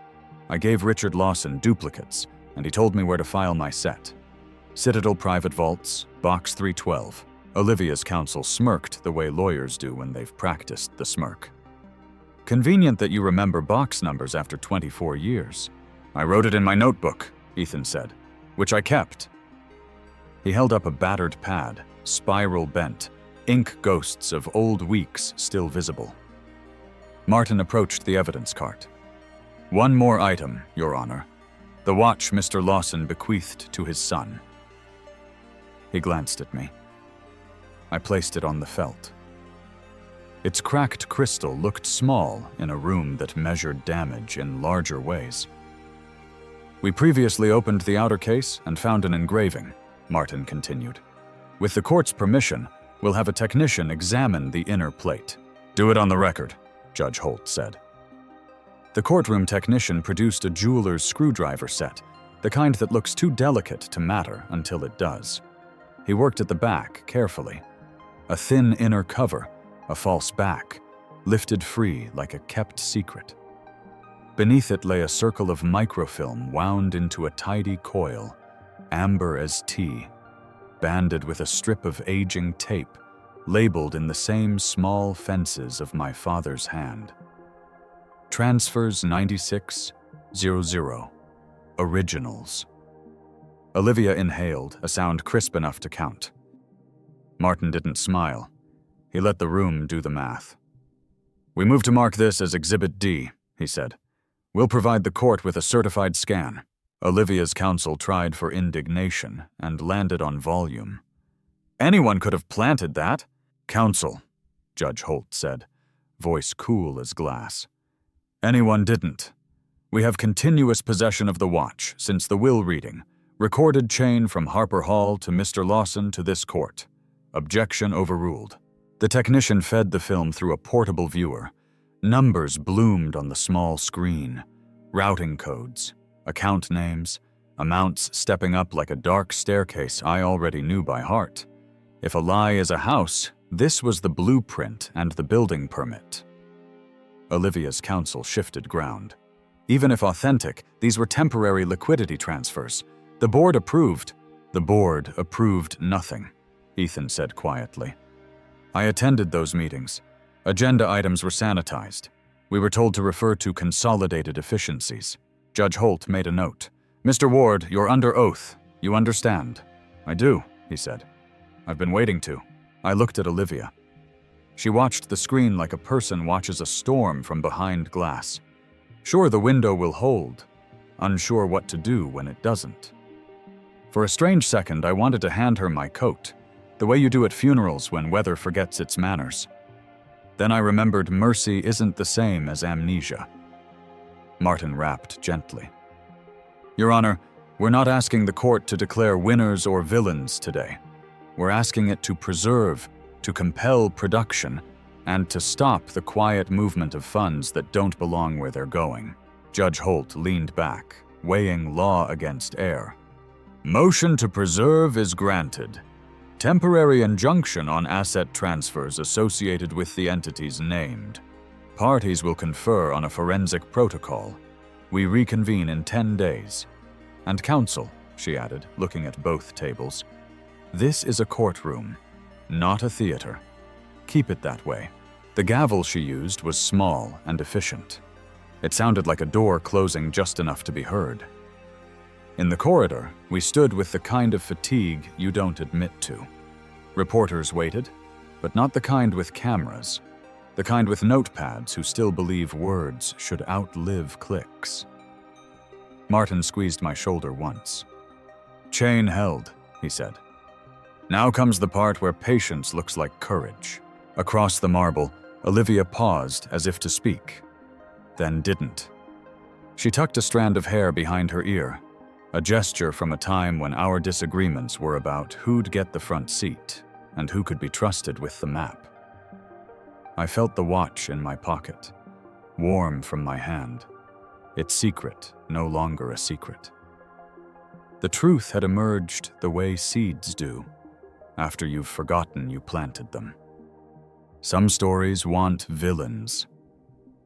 I gave Richard Lawson duplicates, and he told me where to file my set. Citadel Private Vaults, Box 312. Olivia's counsel smirked the way lawyers do when they've practiced the smirk. "Convenient that you remember box numbers after 24 years. "I wrote it in my notebook," Ethan said, "which I kept." He held up a battered pad, spiral bent, ink ghosts of old weeks still visible. Martin approached the evidence cart. "One more item, Your Honor. The watch Mr. Lawson bequeathed to his son." He glanced at me. I placed it on the felt. Its cracked crystal looked small in a room that measured damage in larger ways. "We previously opened the outer case and found an engraving," Martin continued. "With the court's permission, we'll have a technician examine the inner plate." "Do it on the record," Judge Holt said. The courtroom technician produced a jeweler's screwdriver set, the kind that looks too delicate to matter until it does. He worked at the back carefully. A thin inner cover, a false back, lifted free like a kept secret. Beneath it lay a circle of microfilm wound into a tidy coil, amber as tea, banded with a strip of aging tape, labeled in the same small fences of my father's hand. Transfers 9600. Originals. Olivia inhaled, a sound crisp enough to count. Martin didn't smile. He let the room do the math. "We move to mark this as Exhibit D," he said. "We'll provide the court with a certified scan." Olivia's counsel tried for indignation and landed on volume. Anyone could have planted that. Counsel, Judge Holt said, voice cool as glass. Anyone didn't. We have continuous possession of the watch since the will reading, recorded chain from Harper Hall to Mr. Lawson to this court. Objection overruled. The technician fed the film through a portable viewer. Numbers bloomed on the small screen. Routing codes, account names, amounts stepping up like a dark staircase I already knew by heart. If a lie is a house, this was the blueprint and the building permit. Olivia's counsel shifted ground. Even if authentic, these were temporary liquidity transfers. The board approved. The board approved nothing, Ethan said quietly. I attended those meetings. Agenda items were sanitized. We were told to refer to consolidated efficiencies. Judge Holt made a note. Mr. Ward, you're under oath. You understand? I do, he said. I've been waiting to. I looked at Olivia. She watched the screen like a person watches a storm from behind glass. Sure, the window will hold, unsure what to do when it doesn't. For a strange second, I wanted to hand her my coat, the way you do at funerals when weather forgets its manners. Then I remembered mercy isn't the same as amnesia. Martin rapped gently. Your Honor, we're not asking the court to declare winners or villains today. We're asking it to preserve, to compel production, and to stop the quiet movement of funds that don't belong where they're going. Judge Holt leaned back, weighing law against air. Motion to preserve is granted. Temporary injunction on asset transfers associated with the entities named. Parties will confer on a forensic protocol. We reconvene in 10 days. And counsel, she added, looking at both tables. This is a courtroom, not a theater. Keep it that way. The gavel she used was small and efficient. It sounded like a door closing just enough to be heard. In the corridor, we stood with the kind of fatigue you don't admit to. Reporters waited, but not the kind with cameras. The kind with notepads who still believe words should outlive clicks. Martin squeezed my shoulder once. Chain held, he said. Now comes the part where patience looks like courage. Across the marble, Olivia paused as if to speak, then didn't. She tucked a strand of hair behind her ear, a gesture from a time when our disagreements were about who'd get the front seat and who could be trusted with the map. I felt the watch in my pocket, warm from my hand, its secret no longer a secret. The truth had emerged the way seeds do, after you've forgotten you planted them. Some stories want villains.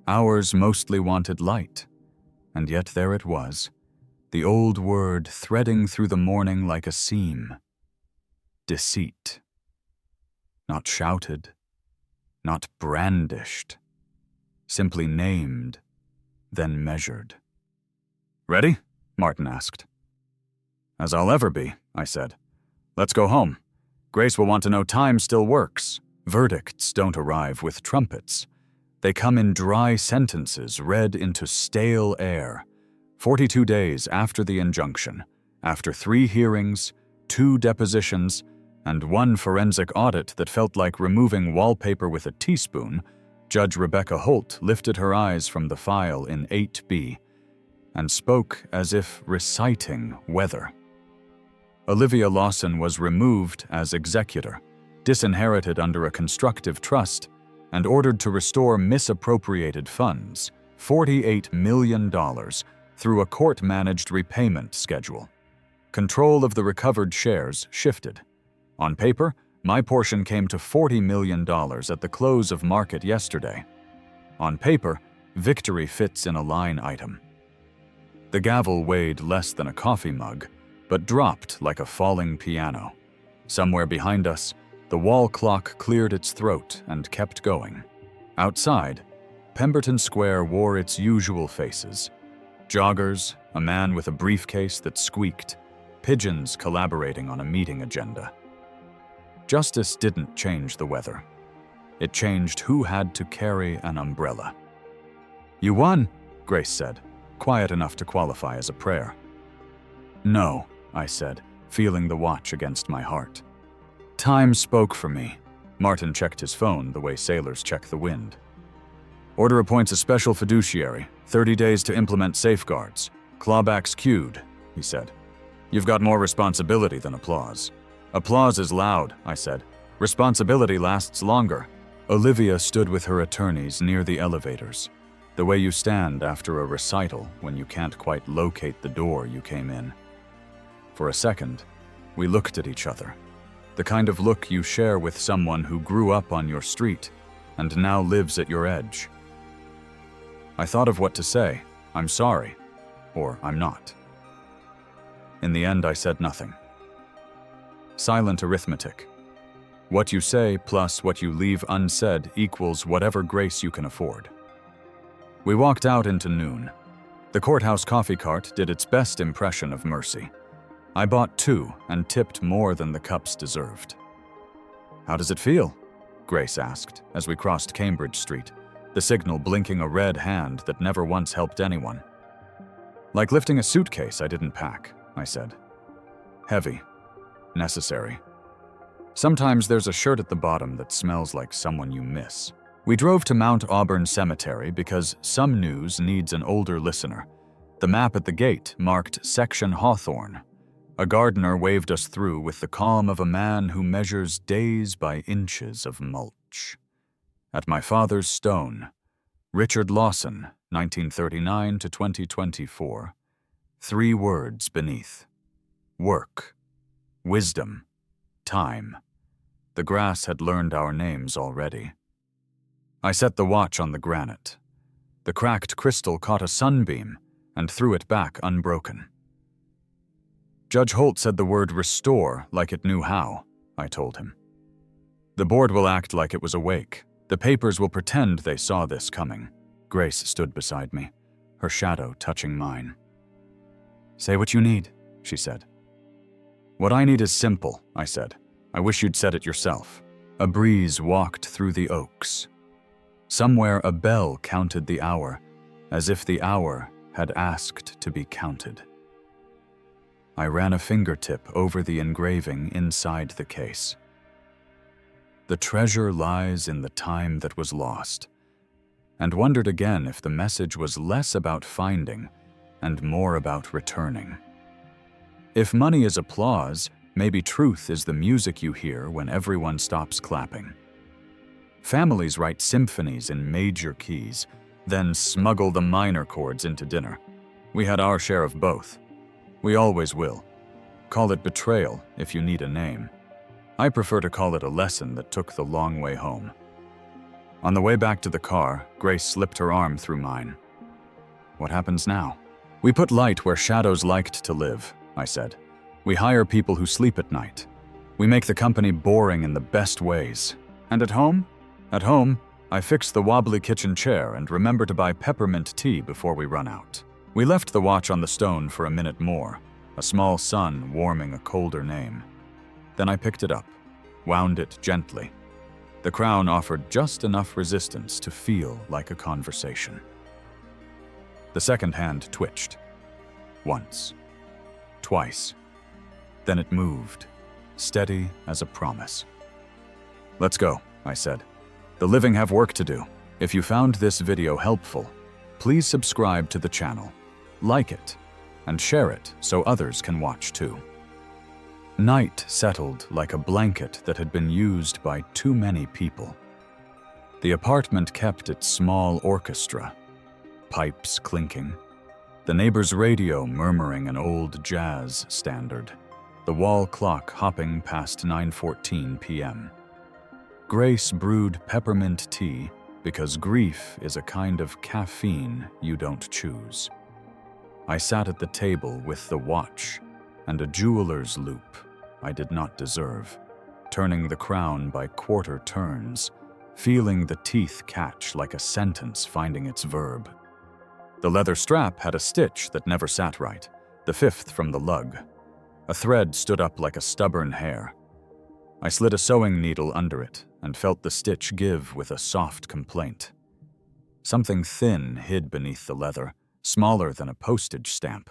Ours mostly wanted light, and yet there it was, the old word threading through the morning like a seam. Deceit. Not shouted, not brandished, simply named, then measured. Ready? Martin asked. As I'll ever be, I said. Let's go home. Grace will want to know time still works. Verdicts don't arrive with trumpets. They come in dry sentences read into stale air. 42 days after the injunction, after 3 hearings, 2 depositions, and 1 forensic audit that felt like removing wallpaper with a teaspoon, Judge Rebecca Holt lifted her eyes from the file in 8B and spoke as if reciting weather. Olivia Lawson was removed as executor, disinherited under a constructive trust, and ordered to restore misappropriated funds, $48 million, through a court-managed repayment schedule. Control of the recovered shares shifted. On paper, my portion came to $40 million at the close of market yesterday. On paper, victory fits in a line item. The gavel weighed less than a coffee mug, but dropped like a falling piano. Somewhere behind us, the wall clock cleared its throat and kept going. Outside, Pemberton Square wore its usual faces. Joggers, a man with a briefcase that squeaked, pigeons collaborating on a meeting agenda. Justice didn't change the weather. It changed who had to carry an umbrella. You won, Grace said, quiet enough to qualify as a prayer. No, I said, feeling the watch against my heart. Time spoke for me. Martin checked his phone the way sailors check the wind. Order appoints a special fiduciary, 30 days to implement safeguards. Clawbacks queued, he said. You've got more responsibility than applause. Applause is loud, I said. Responsibility lasts longer. Olivia stood with her attorneys near the elevators, the way you stand after a recital when you can't quite locate the door you came in. For a second, we looked at each other, the kind of look you share with someone who grew up on your street and now lives at your edge. I thought of what to say. I'm sorry, or I'm not. In the end, I said nothing. Silent arithmetic. What you say plus what you leave unsaid equals whatever grace you can afford. We walked out into noon. The courthouse coffee cart did its best impression of mercy. I bought 2 and tipped more than the cups deserved. How does it feel? Grace asked as we crossed Cambridge Street, the signal blinking a red hand that never once helped anyone. Like lifting a suitcase I didn't pack, I said. Heavy. Necessary. Sometimes there's a shirt at the bottom that smells like someone you miss. We drove to Mount Auburn Cemetery because some news needs an older listener. The map at the gate marked Section Hawthorne. A gardener waved us through with the calm of a man who measures days by inches of mulch. At my father's stone, Richard Lawson, 1939 to 2024. 3 words beneath. Work. Wisdom. Time. The grass had learned our names already. I set the watch on the granite. The cracked crystal caught a sunbeam and threw it back unbroken. Judge Holt said the word restore like it knew how, I told him. The board will act like it was awake. The papers will pretend they saw this coming. Grace stood beside me, her shadow touching mine. Say what you need, she said. What I need is simple, I said. I wish you'd said it yourself. A breeze walked through the oaks. Somewhere a bell counted the hour, as if the hour had asked to be counted. I ran a fingertip over the engraving inside the case. The treasure lies in the time that was lost, and wondered again if the message was less about finding and more about returning. If money is applause, maybe truth is the music you hear when everyone stops clapping. Families write symphonies in major keys, then smuggle the minor chords into dinner. We had our share of both. We always will. Call it betrayal if you need a name. I prefer to call it a lesson that took the long way home. On the way back to the car, Grace slipped her arm through mine. What happens now? We put light where shadows liked to live, I said. We hire people who sleep at night. We make the company boring in the best ways. And at home? At home, I fix the wobbly kitchen chair and remember to buy peppermint tea before we run out. We left the watch on the stone for a minute more, a small sun warming a colder name. Then I picked it up, wound it gently. The crown offered just enough resistance to feel like a conversation. The second hand twitched. Once. Twice. Then it moved, steady as a promise. Let's go, I said. The living have work to do. If you found this video helpful, please subscribe to the channel, like it, and share it so others can watch too. Night settled like a blanket that had been used by too many people. The apartment kept its small orchestra, pipes clinking, the neighbor's radio murmuring an old jazz standard, the wall clock hopping past 9:14 p.m. Grace brewed peppermint tea because grief is a kind of caffeine you don't choose. I sat at the table with the watch and a jeweler's loop I did not deserve, turning the crown by quarter turns, feeling the teeth catch like a sentence finding its verb. The leather strap had a stitch that never sat right, the 5th from the lug. A thread stood up like a stubborn hair. I slid a sewing needle under it and felt the stitch give with a soft complaint. Something thin hid beneath the leather, smaller than a postage stamp.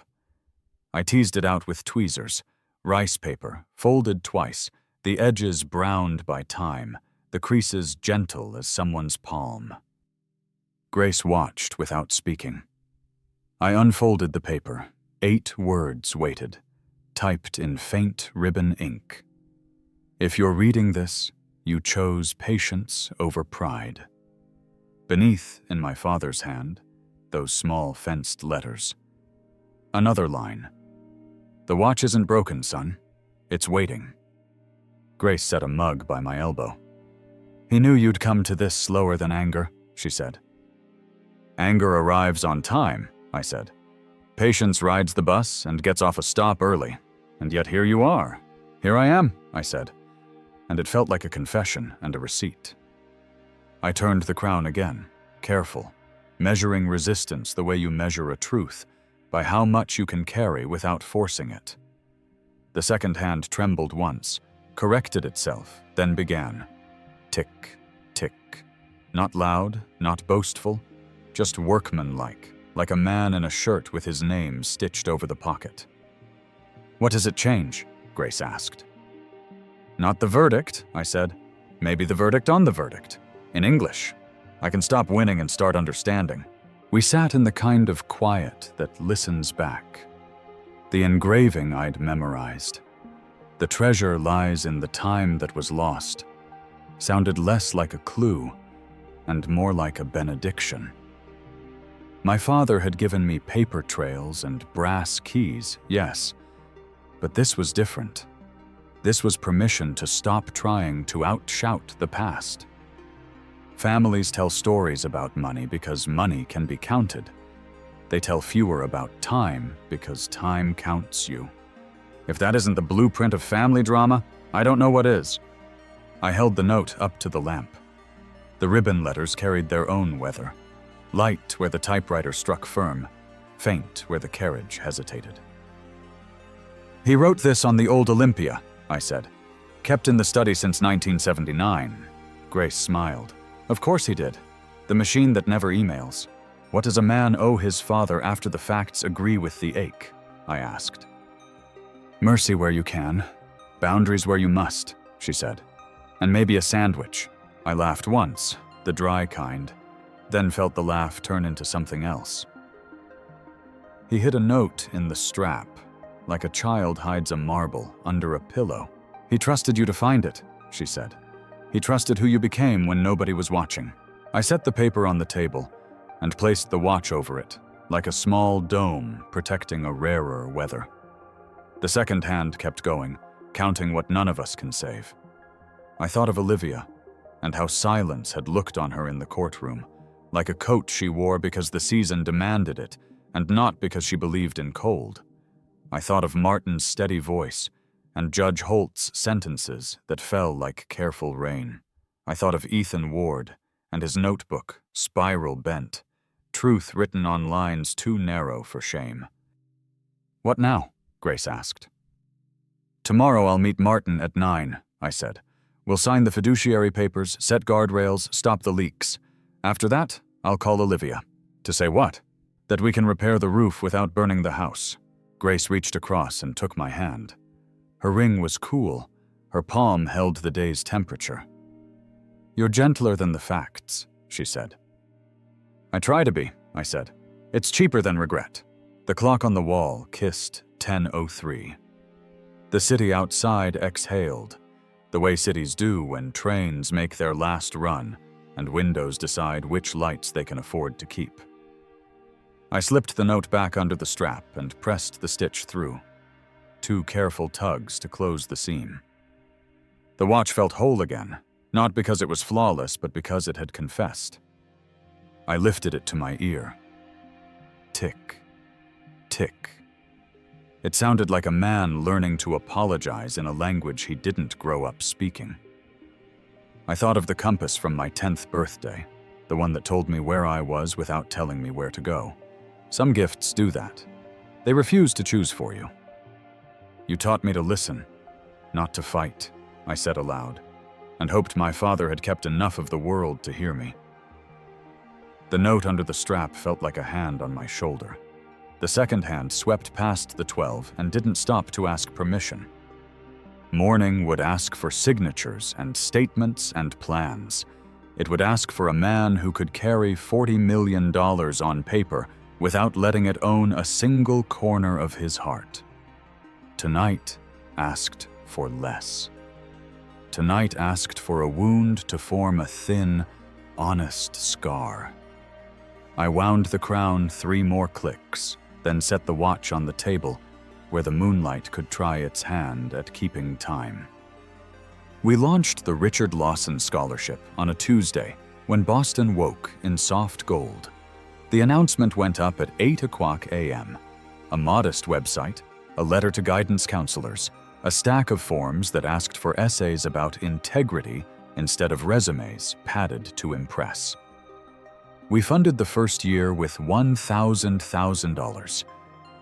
I teased it out with tweezers, rice paper, folded twice, the edges browned by time, the creases gentle as someone's palm. Grace watched without speaking. I unfolded the paper. 8 words waited, typed in faint ribbon ink. If you're reading this, you chose patience over pride. Beneath, in my father's hand, those small fenced letters. Another line. The watch isn't broken, son. It's waiting. Grace set a mug by my elbow. He knew you'd come to this slower than anger, she said. Anger arrives on time, I said. Patience rides the bus and gets off a stop early. And yet here you are. Here I am, I said. And it felt like a confession and a receipt. I turned the crown again, careful, measuring resistance the way you measure a truth, by how much you can carry without forcing it. The second hand trembled once, corrected itself, then began. Tick, tick. Not loud, not boastful, just workmanlike, like a man in a shirt with his name stitched over the pocket. What does it change? Grace asked. Not the verdict, I said. Maybe the verdict on the verdict. In English. I can stop winning and start understanding. We sat in the kind of quiet that listens back. The engraving I'd memorized. The treasure lies in the time that was lost. Sounded less like a clue and more like a benediction. My father had given me paper trails and brass keys, yes, but this was different. This was permission to stop trying to outshout the past. Families tell stories about money because money can be counted. They tell fewer about time because time counts you. If that isn't the blueprint of family drama, I don't know what is. I held the note up to the lamp. The ribbon letters carried their own weather. Light where the typewriter struck firm, faint where the carriage hesitated. He wrote this on the old Olympia, I said. Kept in the study since 1979. Grace smiled. Of course he did. The machine that never emails. What does a man owe his father after the facts agree with the ache? I asked. Mercy where you can. Boundaries where you must, she said. And maybe a sandwich. I laughed once, the dry kind, then felt the laugh turn into something else. He hid a note in the strap, like a child hides a marble under a pillow. He trusted you to find it, she said. He trusted who you became when nobody was watching. I set the paper on the table and placed the watch over it, like a small dome protecting a rarer weather. The second hand kept going, counting what none of us can save. I thought of Olivia, and how silence had looked on her in the courtroom, like a coat she wore because the season demanded it, and not because she believed in cold. I thought of Martin's steady voice, and Judge Holt's sentences that fell like careful rain. I thought of Ethan Ward, and his notebook, spiral bent, truth written on lines too narrow for shame. What now? Grace asked. Tomorrow I'll meet Martin at 9, I said. We'll sign the fiduciary papers, set guardrails, stop the leaks. After that, I'll call Olivia. To say what? That we can repair the roof without burning the house. Grace reached across and took my hand. Her ring was cool. Her palm held the day's temperature. You're gentler than the facts, she said. I try to be, I said. It's cheaper than regret. The clock on the wall kissed 10:03. The city outside exhaled, the way cities do when trains make their last run and windows decide which lights they can afford to keep. I slipped the note back under the strap and pressed the stitch through. 2 careful tugs to close the seam. The watch felt whole again, not because it was flawless, but because it had confessed. I lifted it to my ear. Tick, tick. It sounded like a man learning to apologize in a language he didn't grow up speaking. I thought of the compass from my 10th birthday, the one that told me where I was without telling me where to go. Some gifts do that. They refuse to choose for you. You taught me to listen, not to fight, I said aloud, and hoped my father had kept enough of the world to hear me. The note under the strap felt like a hand on my shoulder. The second hand swept past the 12 and didn't stop to ask permission. Morning would ask for signatures and statements and plans. It would ask for a man who could carry $40 million on paper without letting it own a single corner of his heart. Tonight asked for less. Tonight asked for a wound to form a thin, honest scar. I wound the crown 3 more clicks, then set the watch on the table where the moonlight could try its hand at keeping time. We launched the Richard Lawson Scholarship on a Tuesday when Boston woke in soft gold. The announcement went up at 8:00 a.m. A modest website, a letter to guidance counselors, a stack of forms that asked for essays about integrity instead of resumes padded to impress. We funded the first year with $1,000.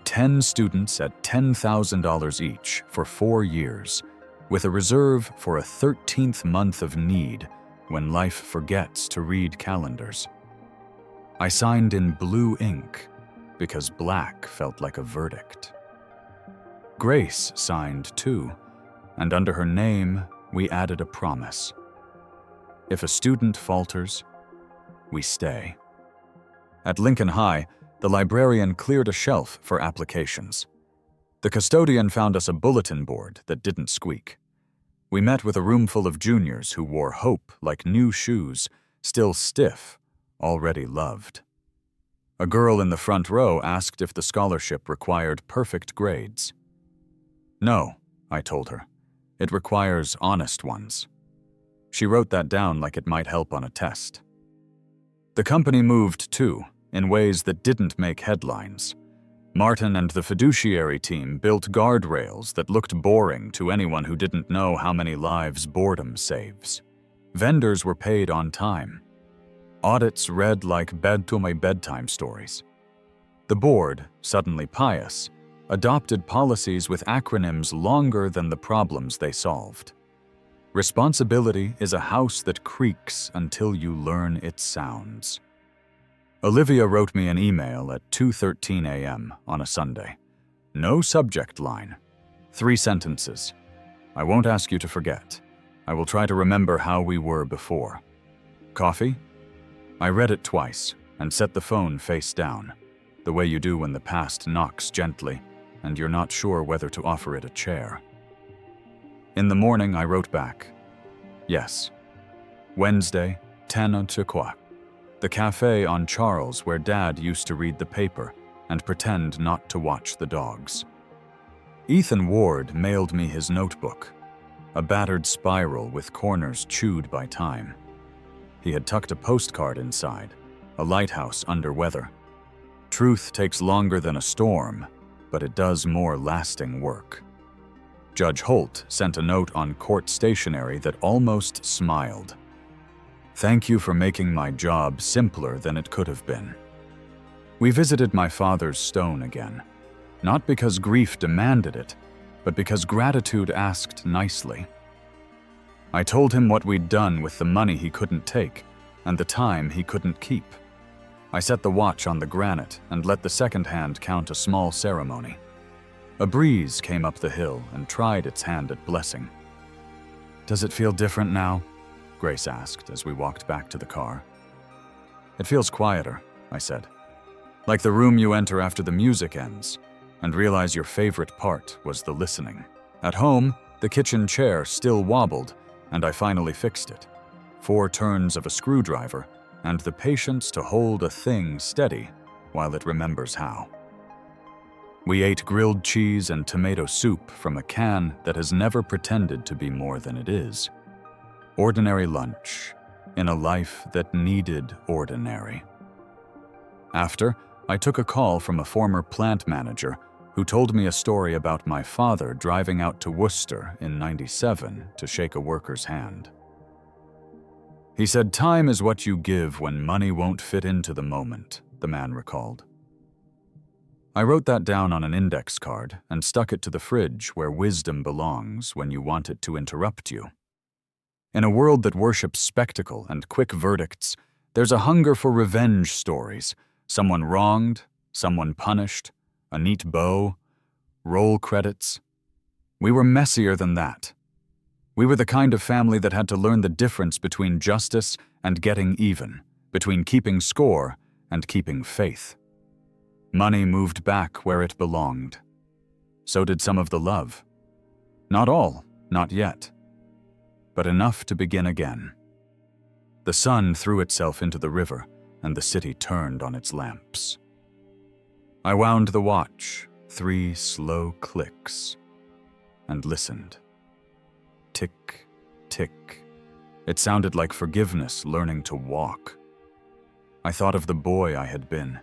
10 students at $10,000 each for 4 years, with a reserve for a 13th month of need when life forgets to read calendars. I signed in blue ink because black felt like a verdict. Grace signed too, and under her name, we added a promise. If a student falters, we stay. At Lincoln High, the librarian cleared a shelf for applications. The custodian found us a bulletin board that didn't squeak. We met with a room full of juniors who wore hope like new shoes, still stiff, already loved. A girl in the front row asked if the scholarship required perfect grades. No, I told her. It requires honest ones. She wrote that down like it might help on a test. The company moved too, in ways that didn't make headlines. Martin and the fiduciary team built guardrails that looked boring to anyone who didn't know how many lives boredom saves. Vendors were paid on time. Audits read like bedtime stories. The board, suddenly pious, adopted policies with acronyms longer than the problems they solved. Responsibility is a house that creaks until you learn its sounds. Olivia wrote me an email at 2:13 a.m. on a Sunday. No subject line. 3 sentences. I won't ask you to forget. I will try to remember how we were before. Coffee? I read it twice and set the phone face down, the way you do when the past knocks gently and you're not sure whether to offer it a chair. In the morning, I wrote back, yes. Wednesday, 10:00. The cafe on Charles where Dad used to read the paper and pretend not to watch the dogs. Ethan Ward mailed me his notebook, a battered spiral with corners chewed by time. He had tucked a postcard inside, a lighthouse under weather. Truth takes longer than a storm, but it does more lasting work. Judge Holt sent a note on court stationery that almost smiled. Thank you for making my job simpler than it could have been. We visited my father's stone again, not because grief demanded it, but because gratitude asked nicely. I told him what we'd done with the money he couldn't take and the time he couldn't keep. I set the watch on the granite and let the second hand count a small ceremony. A breeze came up the hill and tried its hand at blessing. Does it feel different now? Grace asked as we walked back to the car. It feels quieter, I said. Like the room you enter after the music ends and realize your favorite part was the listening. At home, the kitchen chair still wobbled and I finally fixed it. 4 turns of a screwdriver and the patience to hold a thing steady while it remembers how. We ate grilled cheese and tomato soup from a can that has never pretended to be more than it is. Ordinary lunch in a life that needed ordinary. After, I took a call from a former plant manager who told me a story about my father driving out to Worcester in '97 to shake a worker's hand. He said, "Time is what you give when money won't fit into the moment," the man recalled. I wrote that down on an index card and stuck it to the fridge where wisdom belongs when you want it to interrupt you. In a world that worships spectacle and quick verdicts, there's a hunger for revenge stories, someone wronged, someone punished, a neat bow, roll credits. We were messier than that. We were the kind of family that had to learn the difference between justice and getting even, between keeping score and keeping faith. Money moved back where it belonged. So did some of the love. Not all, not yet, but enough to begin again. The sun threw itself into the river, and the city turned on its lamps. I wound the watch, 3 slow clicks, and listened. Tick, tick. It sounded like forgiveness learning to walk. I thought of the boy I had been,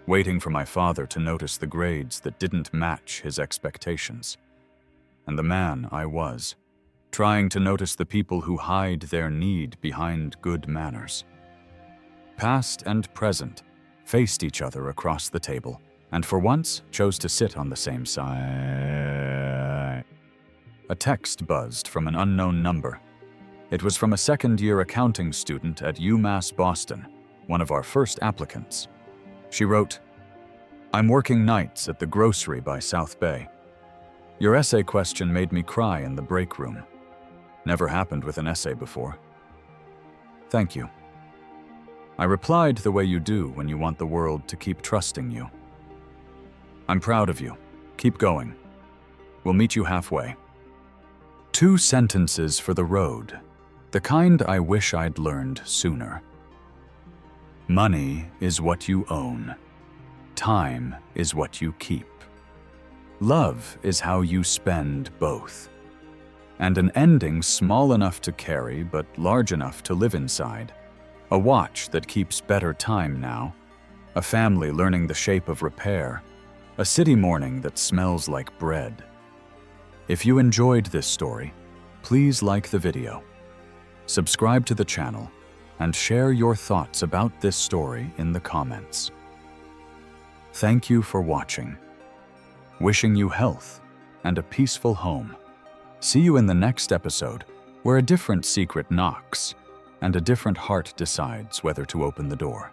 waiting for my father to notice the grades that didn't match his expectations, and the man I was, trying to notice the people who hide their need behind good manners. Past and present faced each other across the table, and for once chose to sit on the same side. A text buzzed from an unknown number. It was from a second-year accounting student at UMass Boston, one of our first applicants. She wrote, "I'm working nights at the grocery by South Bay. Your essay question made me cry in the break room. Never happened with an essay before. Thank you." I replied the way you do when you want the world to keep trusting you. "I'm proud of you. Keep going. We'll meet you halfway." 2 sentences for the road, the kind I wish I'd learned sooner. Money is what you own. Time is what you keep. Love is how you spend both. And an ending small enough to carry but large enough to live inside. A watch that keeps better time now. A family learning the shape of repair. A city morning that smells like bread. If you enjoyed this story, please like the video, subscribe to the channel, and share your thoughts about this story in the comments. Thank you for watching. Wishing you health and a peaceful home. See you in the next episode, where a different secret knocks and a different heart decides whether to open the door.